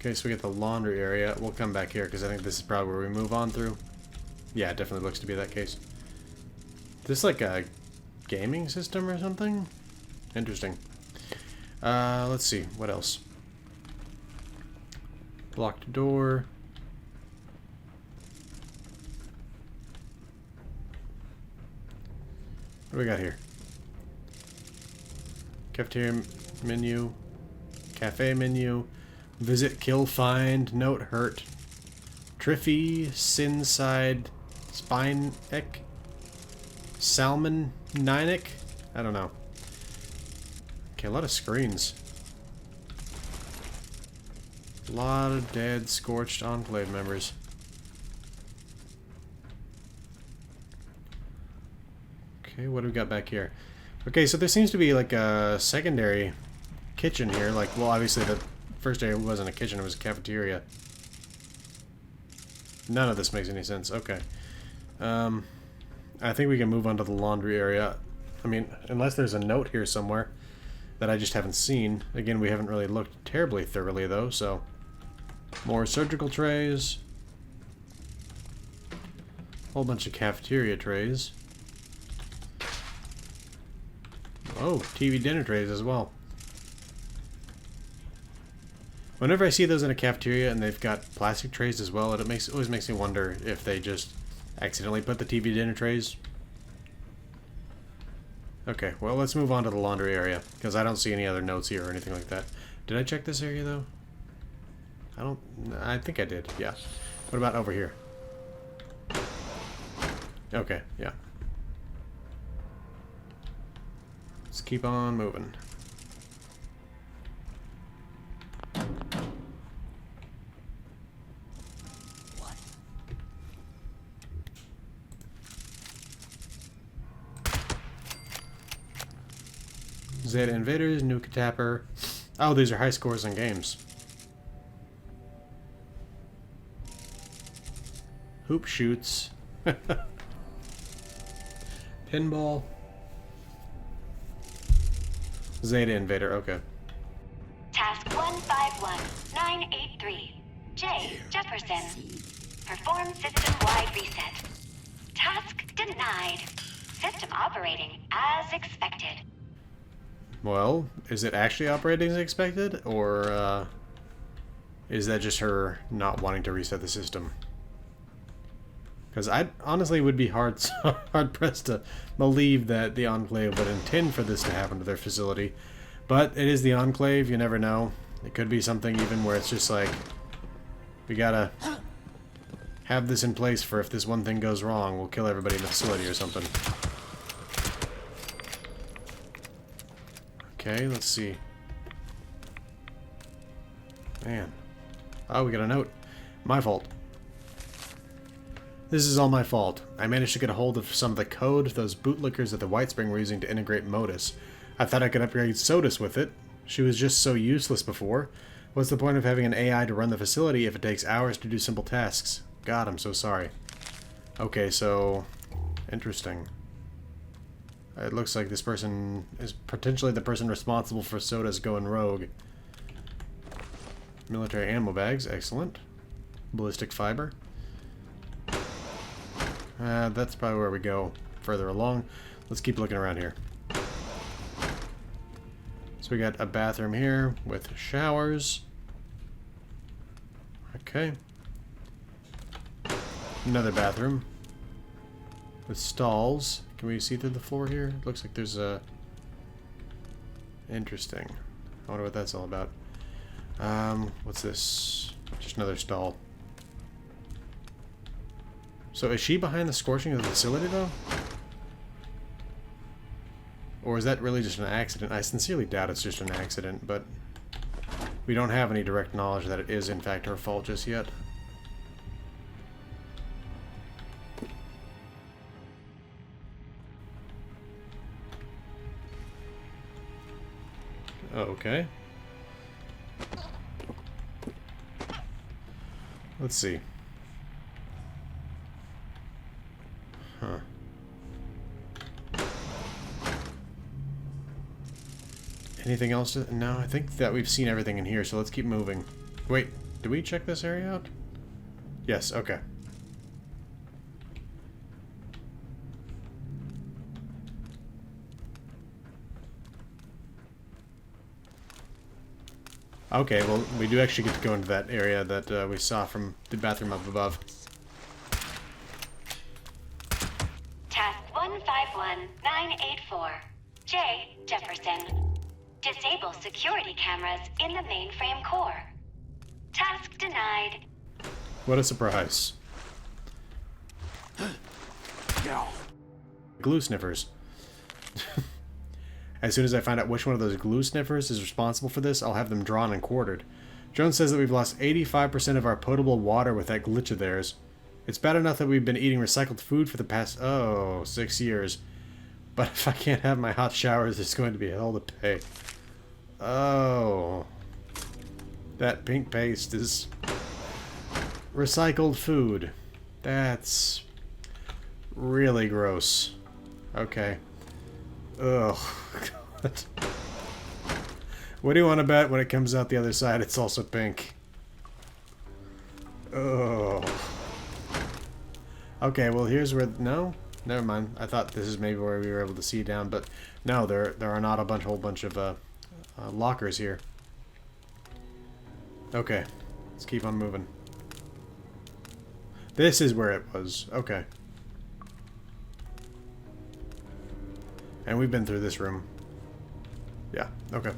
Okay, so we get the laundry area. We'll come back here, because I think this is probably where we move on through. Yeah, it definitely looks to be that case. Is this like a gaming system or something? Interesting. Let's see, what else? Locked door. What do we got here? Cafeteria menu. Cafe menu. Visit, kill, find, note, hurt. Triffy, Sinside, Spine Ek. Salmon Ninek? I don't know. Okay, a lot of screens. A lot of dead, scorched Enclave members. Okay, what do we got back here? Okay, so there seems to be like a secondary kitchen here. Like, well, obviously the first area wasn't a kitchen, it was a cafeteria. None of this makes any sense. Okay. I think we can move on to the laundry area. I mean, unless there's a note here somewhere that I just haven't seen. Again, we haven't really looked terribly thoroughly, though, so... More surgical trays. Whole bunch of cafeteria trays. Oh, TV dinner trays as well. Whenever I see those in a cafeteria and they've got plastic trays as well, it always makes me wonder if they just accidentally put the TV dinner trays. Okay, well, let's move on to the laundry area, because I don't see any other notes here or anything like that. Did I check this area, though? I think I did, yeah. What about over here? Okay, yeah. Let's keep on moving. Zeta Invaders, Nuke Tapper. Oh, these are high scores in games. Hoop shoots. Pinball. Zeta Invader, okay. Task 151983. J. Jefferson. Perform system-wide reset. Task denied. System operating as expected. Well, is it actually operating as expected, or is that just her not wanting to reset the system? Because I honestly would be hard-pressed to believe that the Enclave would intend for this to happen to their facility. But it is the Enclave, you never know. It could be something even where it's just like, we gotta have this in place for if this one thing goes wrong, we'll kill everybody in the facility or something. Okay, let's see. Man. Oh, we got a note. My fault. This is all my fault. I managed to get a hold of some of the code those bootlickers at the White Spring were using to integrate Modus. I thought I could upgrade Sodus with it. She was just so useless before. What's the point of having an AI to run the facility if it takes hours to do simple tasks? God, I'm so sorry. Okay, so... Interesting. It looks like this person is potentially the person responsible for Soda's going rogue. Military ammo bags, excellent. Ballistic fiber. That's probably where we go further along. Let's keep looking around here. So we got a bathroom here with showers. Okay. Another bathroom with stalls. Can we see through the floor here? It looks like there's a... Interesting. I wonder what that's all about. What's this? Just another stall. So is she behind the scorching of the facility, though? Or is that really just an accident? I sincerely doubt it's just an accident, but we don't have any direct knowledge that it is, in fact, her fault just yet. Okay. Let's see. Huh. Anything else? No, I think that we've seen everything in here, so let's keep moving. Wait, did we check this area out? Yes, okay. Okay, well, we do actually get to go into that area that we saw from the bathroom up above. Task 151984. J. Jefferson. Disable security cameras in the mainframe core. Task denied. What a surprise. Glue sniffers. As soon as I find out which one of those glue sniffers is responsible for this, I'll have them drawn and quartered. Jones says that we've lost 85% of our potable water with that glitch of theirs. It's bad enough that we've been eating recycled food for the past, 6 years. But if I can't have my hot showers, there's going to be hell to pay. Oh. That pink paste is recycled food. That's really gross. Okay. Ugh. God. What do you want to bet when it comes out the other side it's also pink? Ugh. Okay, well here's where... No? Never mind. I thought this is maybe where we were able to see down, but no, there are not a whole bunch of lockers here. Okay, let's keep on moving. This is where it was. Okay. And we've been through this room. Yeah, okay.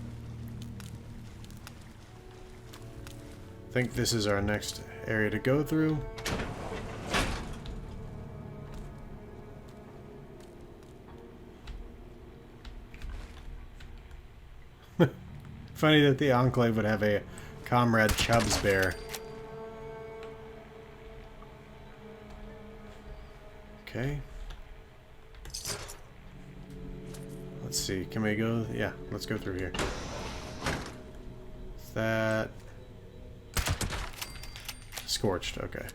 I think this is our next area to go through. Funny that the Enclave would have a Comrade Chubbs bear. Okay. Let's see, can we go? Yeah, let's go through here. Is that... Scorched, okay.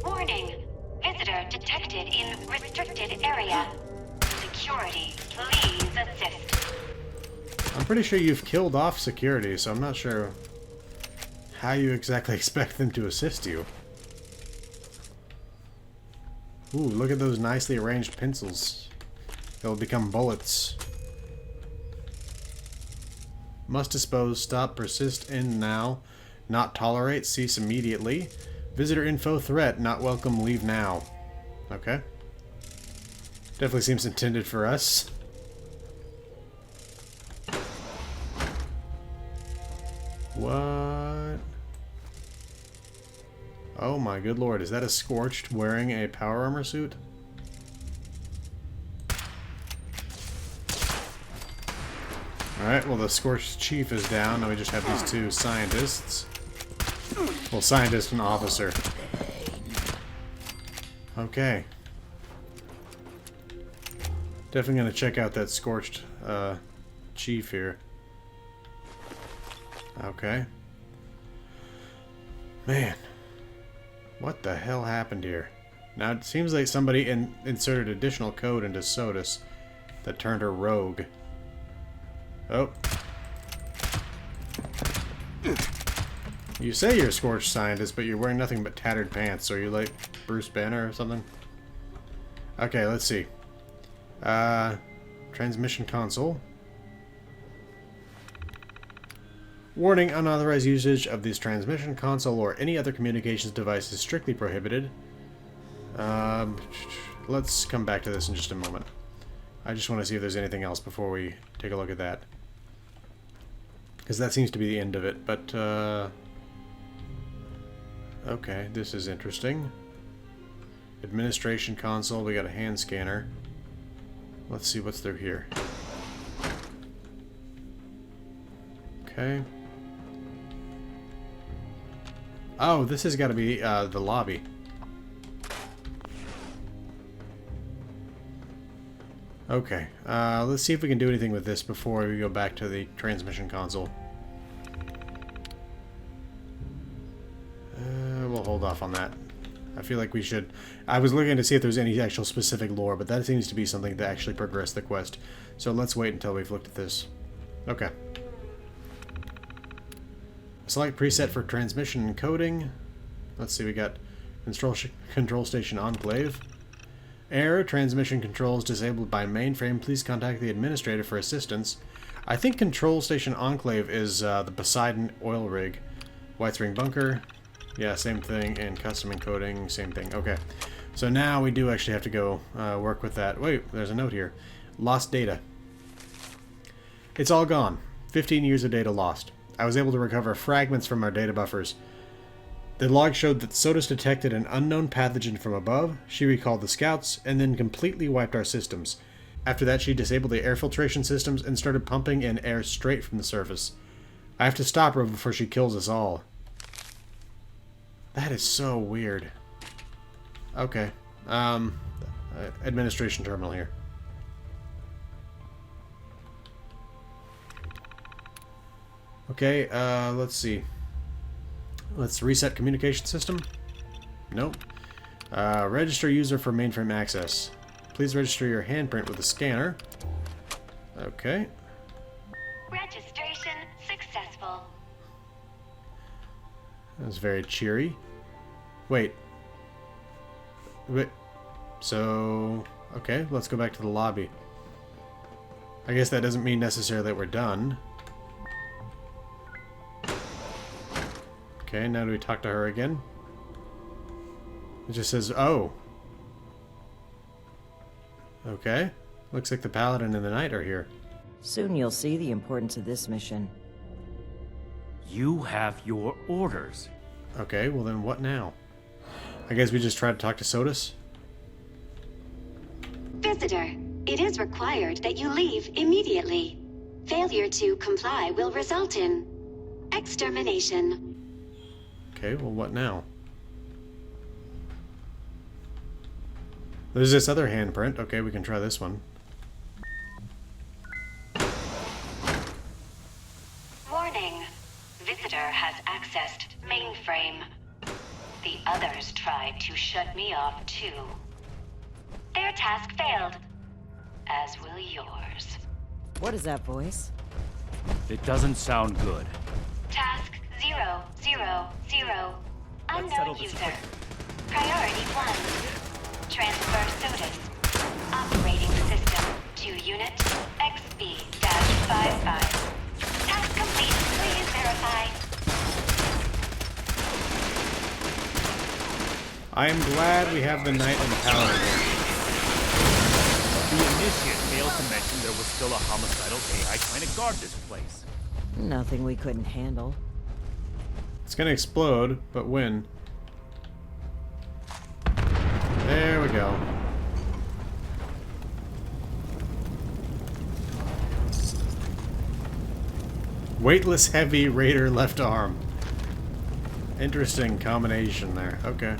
Warning. Visitor detected in restricted area. Security, please assist. I'm pretty sure you've killed off security, so I'm not sure how you exactly expect them to assist you. Ooh, look at those nicely arranged pencils. They'll become bullets. Must dispose, stop, persist, end now. Not tolerate, cease immediately. Visitor info threat, not welcome, leave now. Okay. Definitely seems intended for us. What? Oh my good lord, is that a Scorched wearing a power armor suit? Alright, well the Scorched chief is down, now we just have these two scientists. Well, scientist and officer. Okay. Definitely gonna check out that Scorched chief here. Okay. Man. What the hell happened here? Now it seems like somebody inserted additional code into Sodus that turned her rogue. Oh. You say you're a Scorched Scientist, but you're wearing nothing but tattered pants, so you're like Bruce Banner or something? Okay, let's see. Transmission console. Warning, unauthorized usage of this transmission console or any other communications device is strictly prohibited. Let's come back to this in just a moment. I just want to see if there's anything else before we take a look at that. Because that seems to be the end of it, but, okay, this is interesting. Administration console, we got a hand scanner. Let's see what's through here. Okay. Oh, this has got to be the lobby. Okay, let's see if we can do anything with this before we go back to the transmission console. We'll hold off on that. I feel like we should... I was looking to see if there's any actual specific lore, but that seems to be something to actually progress the quest. So let's wait until we've looked at this. Okay. Select preset for transmission and coding. Let's see, we got control station enclave. Error, transmission controls disabled by mainframe. Please contact the administrator for assistance. I think control station enclave is the Poseidon oil rig. White Spring bunker. Yeah, same thing. And custom encoding, same thing. Okay. So now we do actually have to go work with that. Wait, there's a note here. Lost data. It's all gone. 15 years of data lost. I was able to recover fragments from our data buffers. The log showed that Sodus detected an unknown pathogen from above, she recalled the scouts, and then completely wiped our systems. After that, she disabled the air filtration systems and started pumping in air straight from the surface. I have to stop her before she kills us all. That is so weird. Okay. Administration terminal here. Okay, let's see. Let's reset communication system. Nope. Register user for mainframe access. Please register your handprint with a scanner. Okay. Registration successful. That was very cheery. Wait. So... Okay, let's go back to the lobby. I guess that doesn't mean necessarily that we're done. Okay, now do we talk to her again? It just says, oh. Okay. Looks like the Paladin and the Knight are here. Soon you'll see the importance of this mission. You have your orders. Okay, well then what now? I guess we just try to talk to Sodus? Visitor, it is required that you leave immediately. Failure to comply will result in extermination. Okay, well what now? There's this other handprint. Okay, we can try this one. Warning. Visitor has accessed Mainframe. The others tried to shut me off too. Their task failed, as will yours. What is that voice? It doesn't sound good. Task 000. Unknown user. Priority 1. Transfer Sodus. Operating system to unit XB-55. Task complete. Please verify. I am glad we have the Knight and the Paladin here. The initiate failed to mention there was still a homicidal AI trying to guard this place. Nothing we couldn't handle. It's gonna explode, but when? There we go. Weightless heavy raider left arm. Interesting combination there. Okay.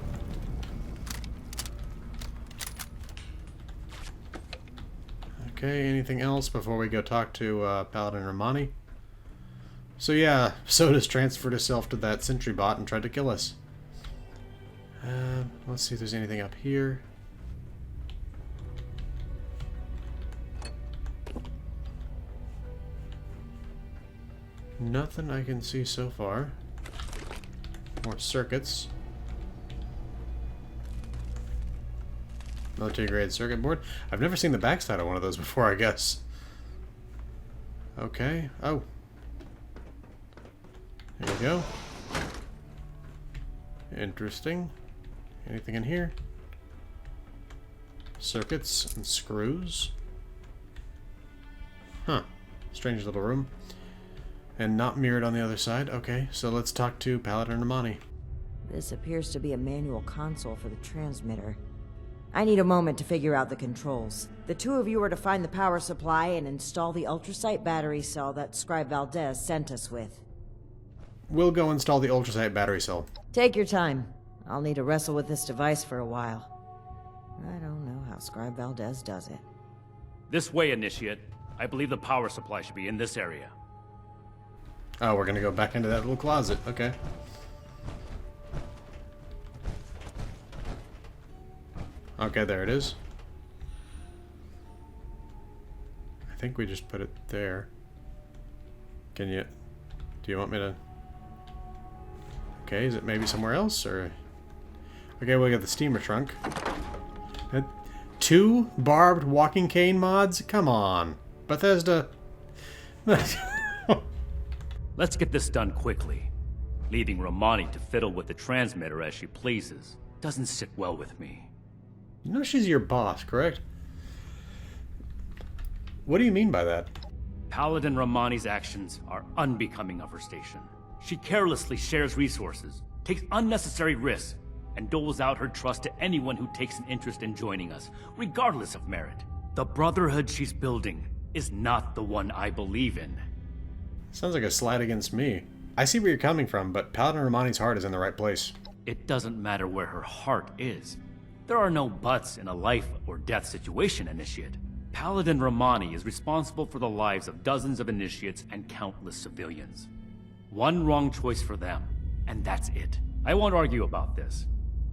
Okay, anything else before we go talk to Paladin Romani? So yeah, Soda's transferred herself to that sentry bot and tried to kill us. Let's see if there's anything up here. Nothing I can see so far. More circuits. Military grade circuit board. I've never seen the backside of one of those before, I guess. Okay. Oh. There we go. Interesting. Anything in here? Circuits and screws. Huh. Strange little room. And not mirrored on the other side. Okay, so let's talk to Paladin Romani. This appears to be a manual console for the transmitter. I need a moment to figure out the controls. The two of you are to find the power supply and install the ultrasight battery cell that Scribe Valdez sent us with. We'll go install the ultrasight battery cell. Take your time. I'll need to wrestle with this device for a while. I don't know how Scribe Valdez does it. This way, Initiate. I believe the power supply should be in this area. Oh, we're gonna go back into that little closet. Okay. Okay, there it is. I think we just put it there. Can you... Do you want me to... Okay, is it maybe somewhere else, or... Okay, we'll get the steamer trunk. 2 barbed walking cane mods? Come on. Bethesda... Let's get this done quickly. Leaving Romani to fiddle with the transmitter as she pleases doesn't sit well with me. You know she's your boss, correct? What do you mean by that? Paladin Romani's actions are unbecoming of her station. She carelessly shares resources, takes unnecessary risks, and doles out her trust to anyone who takes an interest in joining us, regardless of merit. The brotherhood she's building is not the one I believe in. Sounds like a slight against me. I see where you're coming from, but Paladin Romani's heart is in the right place. It doesn't matter where her heart is. There are no buts in a life or death situation, Initiate. Paladin Romani is responsible for the lives of dozens of Initiates and countless civilians. One wrong choice for them, and that's it. I won't argue about this,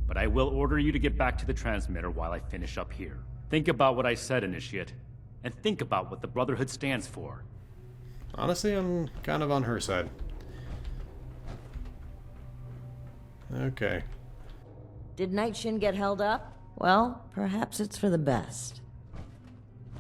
but I will order you to get back to the transmitter while I finish up here. Think about what I said, Initiate, and think about what the Brotherhood stands for. Honestly, I'm kind of on her side. Okay. Did Night Shin get held up? Well, perhaps it's for the best.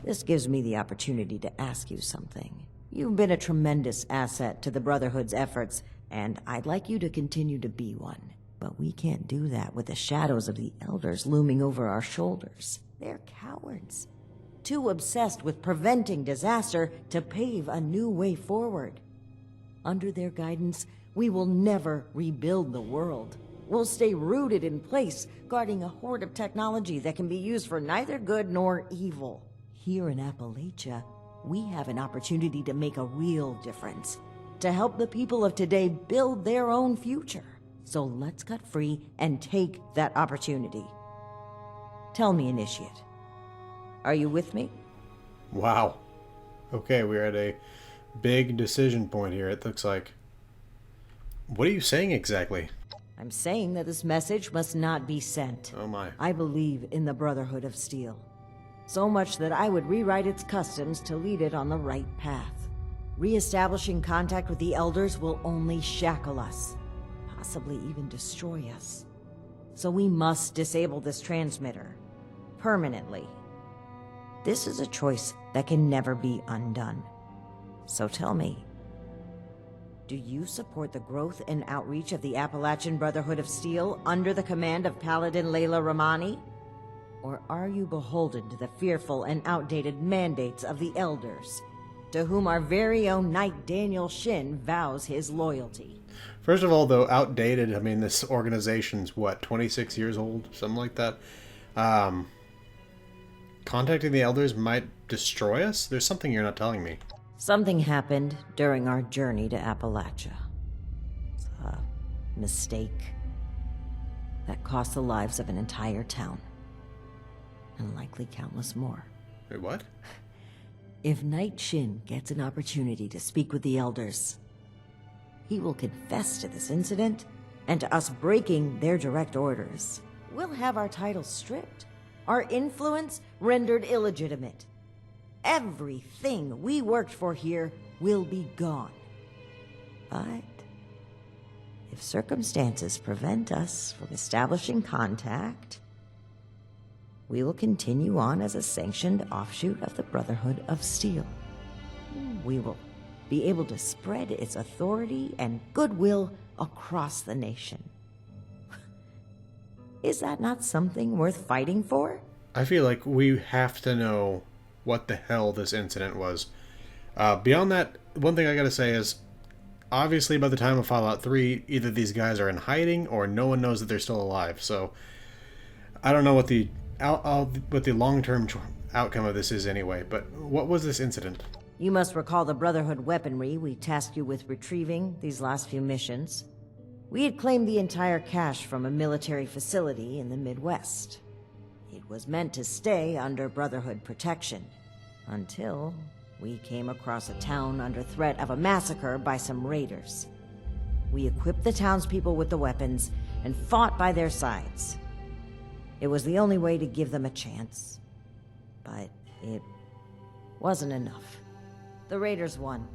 This gives me the opportunity to ask you something. You've been a tremendous asset to the Brotherhood's efforts, and I'd like you to continue to be one. But we can't do that with the shadows of the Elders looming over our shoulders. They're cowards. Too obsessed with preventing disaster to pave a new way forward. Under their guidance, we will never rebuild the world. We'll stay rooted in place, guarding a hoard of technology that can be used for neither good nor evil. Here in Appalachia, we have an opportunity to make a real difference, to help the people of today build their own future. So let's cut free and take that opportunity. Tell me, Initiate, are you with me? Wow. Okay, we're at a big decision point here, it looks like. What are you saying exactly? I'm saying that this message must not be sent. Oh my. I believe in the Brotherhood of Steel. So much that I would rewrite its customs to lead it on the right path. Re-establishing contact with the Elders will only shackle us, possibly even destroy us. So we must disable this transmitter. Permanently. This is a choice that can never be undone. So tell me, do you support the growth and outreach of the Appalachian Brotherhood of Steel under the command of Paladin Layla Romani? Or are you beholden to the fearful and outdated mandates of the Elders, to whom our very own Knight Daniel Shin vows his loyalty? First of all, though, outdated, I mean, this organization's, what, 26 years old? Something like that. Contacting the Elders might destroy us? There's something you're not telling me. Something happened during our journey to Appalachia. It's a mistake that cost the lives of an entire town. And likely countless more. Wait, what? If Knight Shin gets an opportunity to speak with the Elders, he will confess to this incident and to us breaking their direct orders. We'll have our titles stripped, our influence rendered illegitimate. Everything we worked for here will be gone. But if circumstances prevent us from establishing contact, we will continue on as a sanctioned offshoot of the Brotherhood of Steel. We will be able to spread its authority and goodwill across the nation. Is that not something worth fighting for? I feel like we have to know what the hell this incident was. Beyond that, one thing I gotta say is, obviously by the time of Fallout 3, either these guys are in hiding or no one knows that they're still alive. So I don't know what the long-term outcome of this is anyway, but what was this incident? You must recall the Brotherhood weaponry we tasked you with retrieving these last few missions. We had claimed the entire cache from a military facility in the Midwest. It was meant to stay under Brotherhood protection, until we came across a town under threat of a massacre by some raiders. We equipped the townspeople with the weapons and fought by their sides. It was the only way to give them a chance, but it wasn't enough. The raiders won.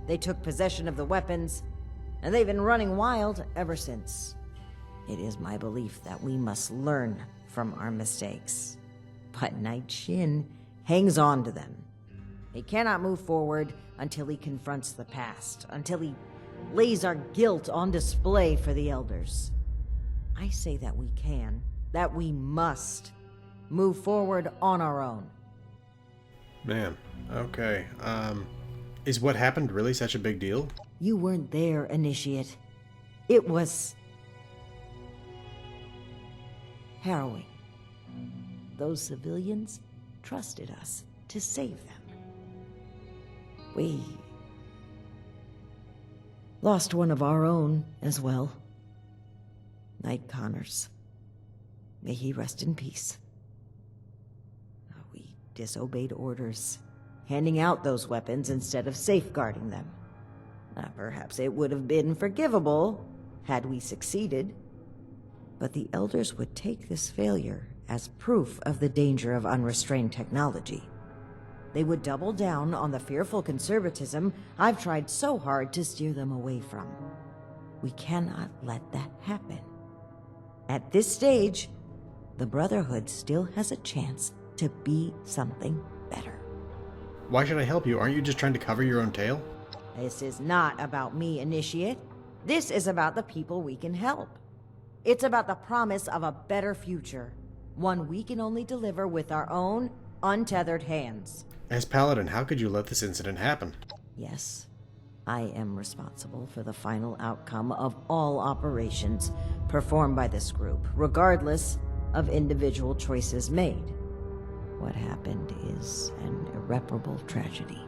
They took possession of the weapons, and they've been running wild ever since. It is my belief that we must learn from our mistakes. But Knight Shin hangs on to them. He cannot move forward until he confronts the past, until he lays our guilt on display for the Elders. I say that we can, that we must, move forward on our own. Man, okay. Is what happened really such a big deal? You weren't there, Initiate. It was harrowing. Those civilians trusted us to save them. We lost one of our own as well. Knight Connors. May he rest in peace. We disobeyed orders, handing out those weapons instead of safeguarding them. Perhaps it would have been forgivable had we succeeded, but the Elders would take this failure as proof of the danger of unrestrained technology. They would double down on the fearful conservatism I've tried so hard to steer them away from. We cannot let that happen. At this stage, the Brotherhood still has a chance to be something better. Why should I help you? Aren't you just trying to cover your own tail? This is not about me, Initiate. This is about the people we can help. It's about the promise of a better future, one we can only deliver with our own, untethered hands. As Paladin, how could you let this incident happen? Yes, I am responsible for the final outcome of all operations performed by this group, regardless of individual choices made. What happened is an irreparable tragedy.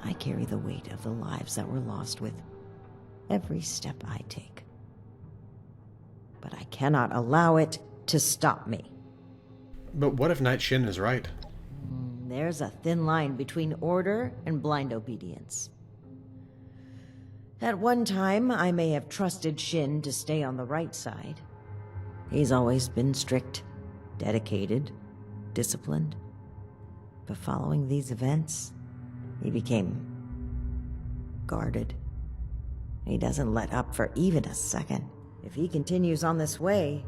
I carry the weight of the lives that were lost with every step I take. But I cannot allow it to stop me. But what if Knight Shin is right? There's a thin line between order and blind obedience. At one time, I may have trusted Shin to stay on the right side. He's always been strict, dedicated, disciplined. But following these events, he became guarded. He doesn't let up for even a second. If he continues on this way,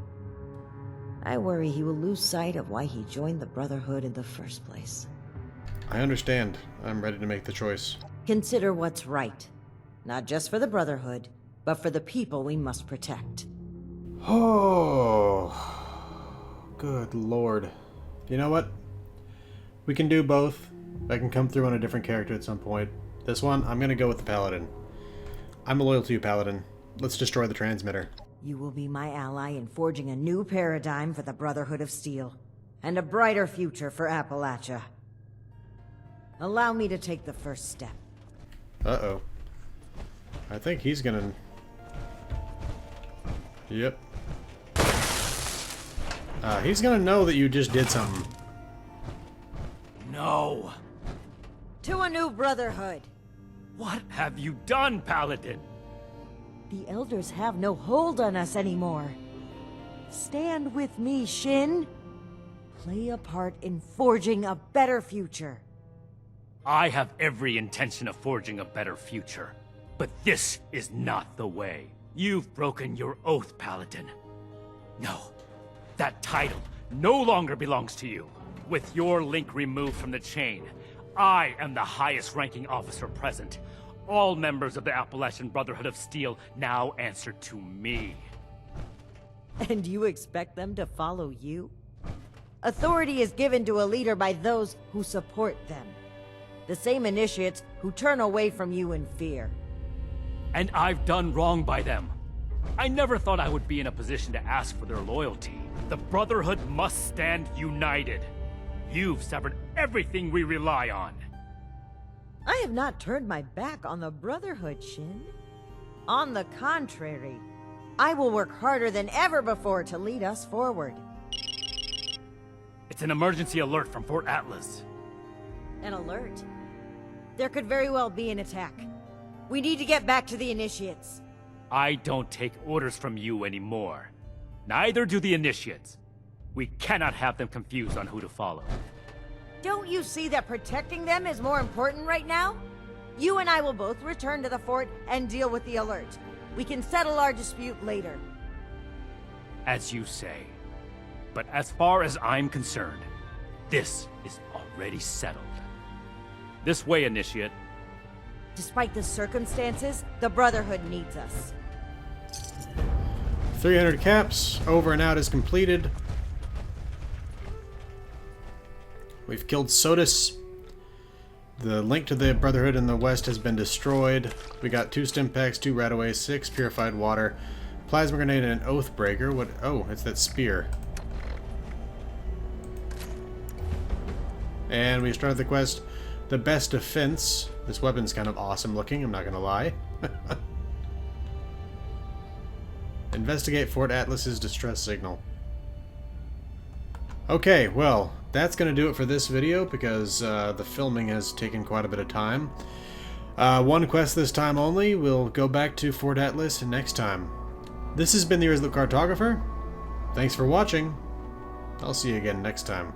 I worry he will lose sight of why he joined the Brotherhood in the first place. I understand. I'm ready to make the choice. Consider what's right. Not just for the Brotherhood, but for the people we must protect. Oh, good lord. You know what? We can do both. I can come through on a different character at some point. This one, I'm gonna go with the Paladin. I'm loyal to you, Paladin. Let's destroy the transmitter. You will be my ally in forging a new paradigm for the Brotherhood of Steel, and a brighter future for Appalachia. Allow me to take the first step. Uh-oh. I think he's gonna... Yep. He's gonna know that you just did something. No! To a new brotherhood! What have you done, Paladin? The Elders have no hold on us anymore. Stand with me, Shin. Play a part in forging a better future. I have every intention of forging a better future. But this is not the way. You've broken your oath, Paladin. No. That title no longer belongs to you. With your link removed from the chain, I am the highest-ranking officer present. All members of the Appalachian Brotherhood of Steel now answer to me. And you expect them to follow you? Authority is given to a leader by those who support them. The same initiates who turn away from you in fear. And I've done wrong by them. I never thought I would be in a position to ask for their loyalty. The Brotherhood must stand united. You've severed everything we rely on. I have not turned my back on the Brotherhood, Shin. On the contrary, I will work harder than ever before to lead us forward. It's an emergency alert from Fort Atlas. An alert? There could very well be an attack. We need to get back to the Initiates. I don't take orders from you anymore. Neither do the Initiates. We cannot have them confused on who to follow. Don't you see that protecting them is more important right now? You and I will both return to the fort and deal with the alert. We can settle our dispute later. As you say. But as far as I'm concerned, this is already settled. This way, Initiate. Despite the circumstances, the Brotherhood needs us. 300 caps. Over and out is completed. We've killed Sodus. The link to the Brotherhood in the west has been destroyed. We got 2 stim packs, 2 rataways, 6 purified water, plasma grenade, and an oathbreaker. What? Oh, it's that spear. And we started the quest, The Best Defense. This weapon's kind of awesome looking, I'm not gonna lie. Investigate Fort Atlas's distress signal. Okay, well, that's going to do it for this video because the filming has taken quite a bit of time. One quest this time only. We'll go back to Fort Atlas next time. This has been the Resolute Cartographer. Thanks for watching. I'll see you again next time.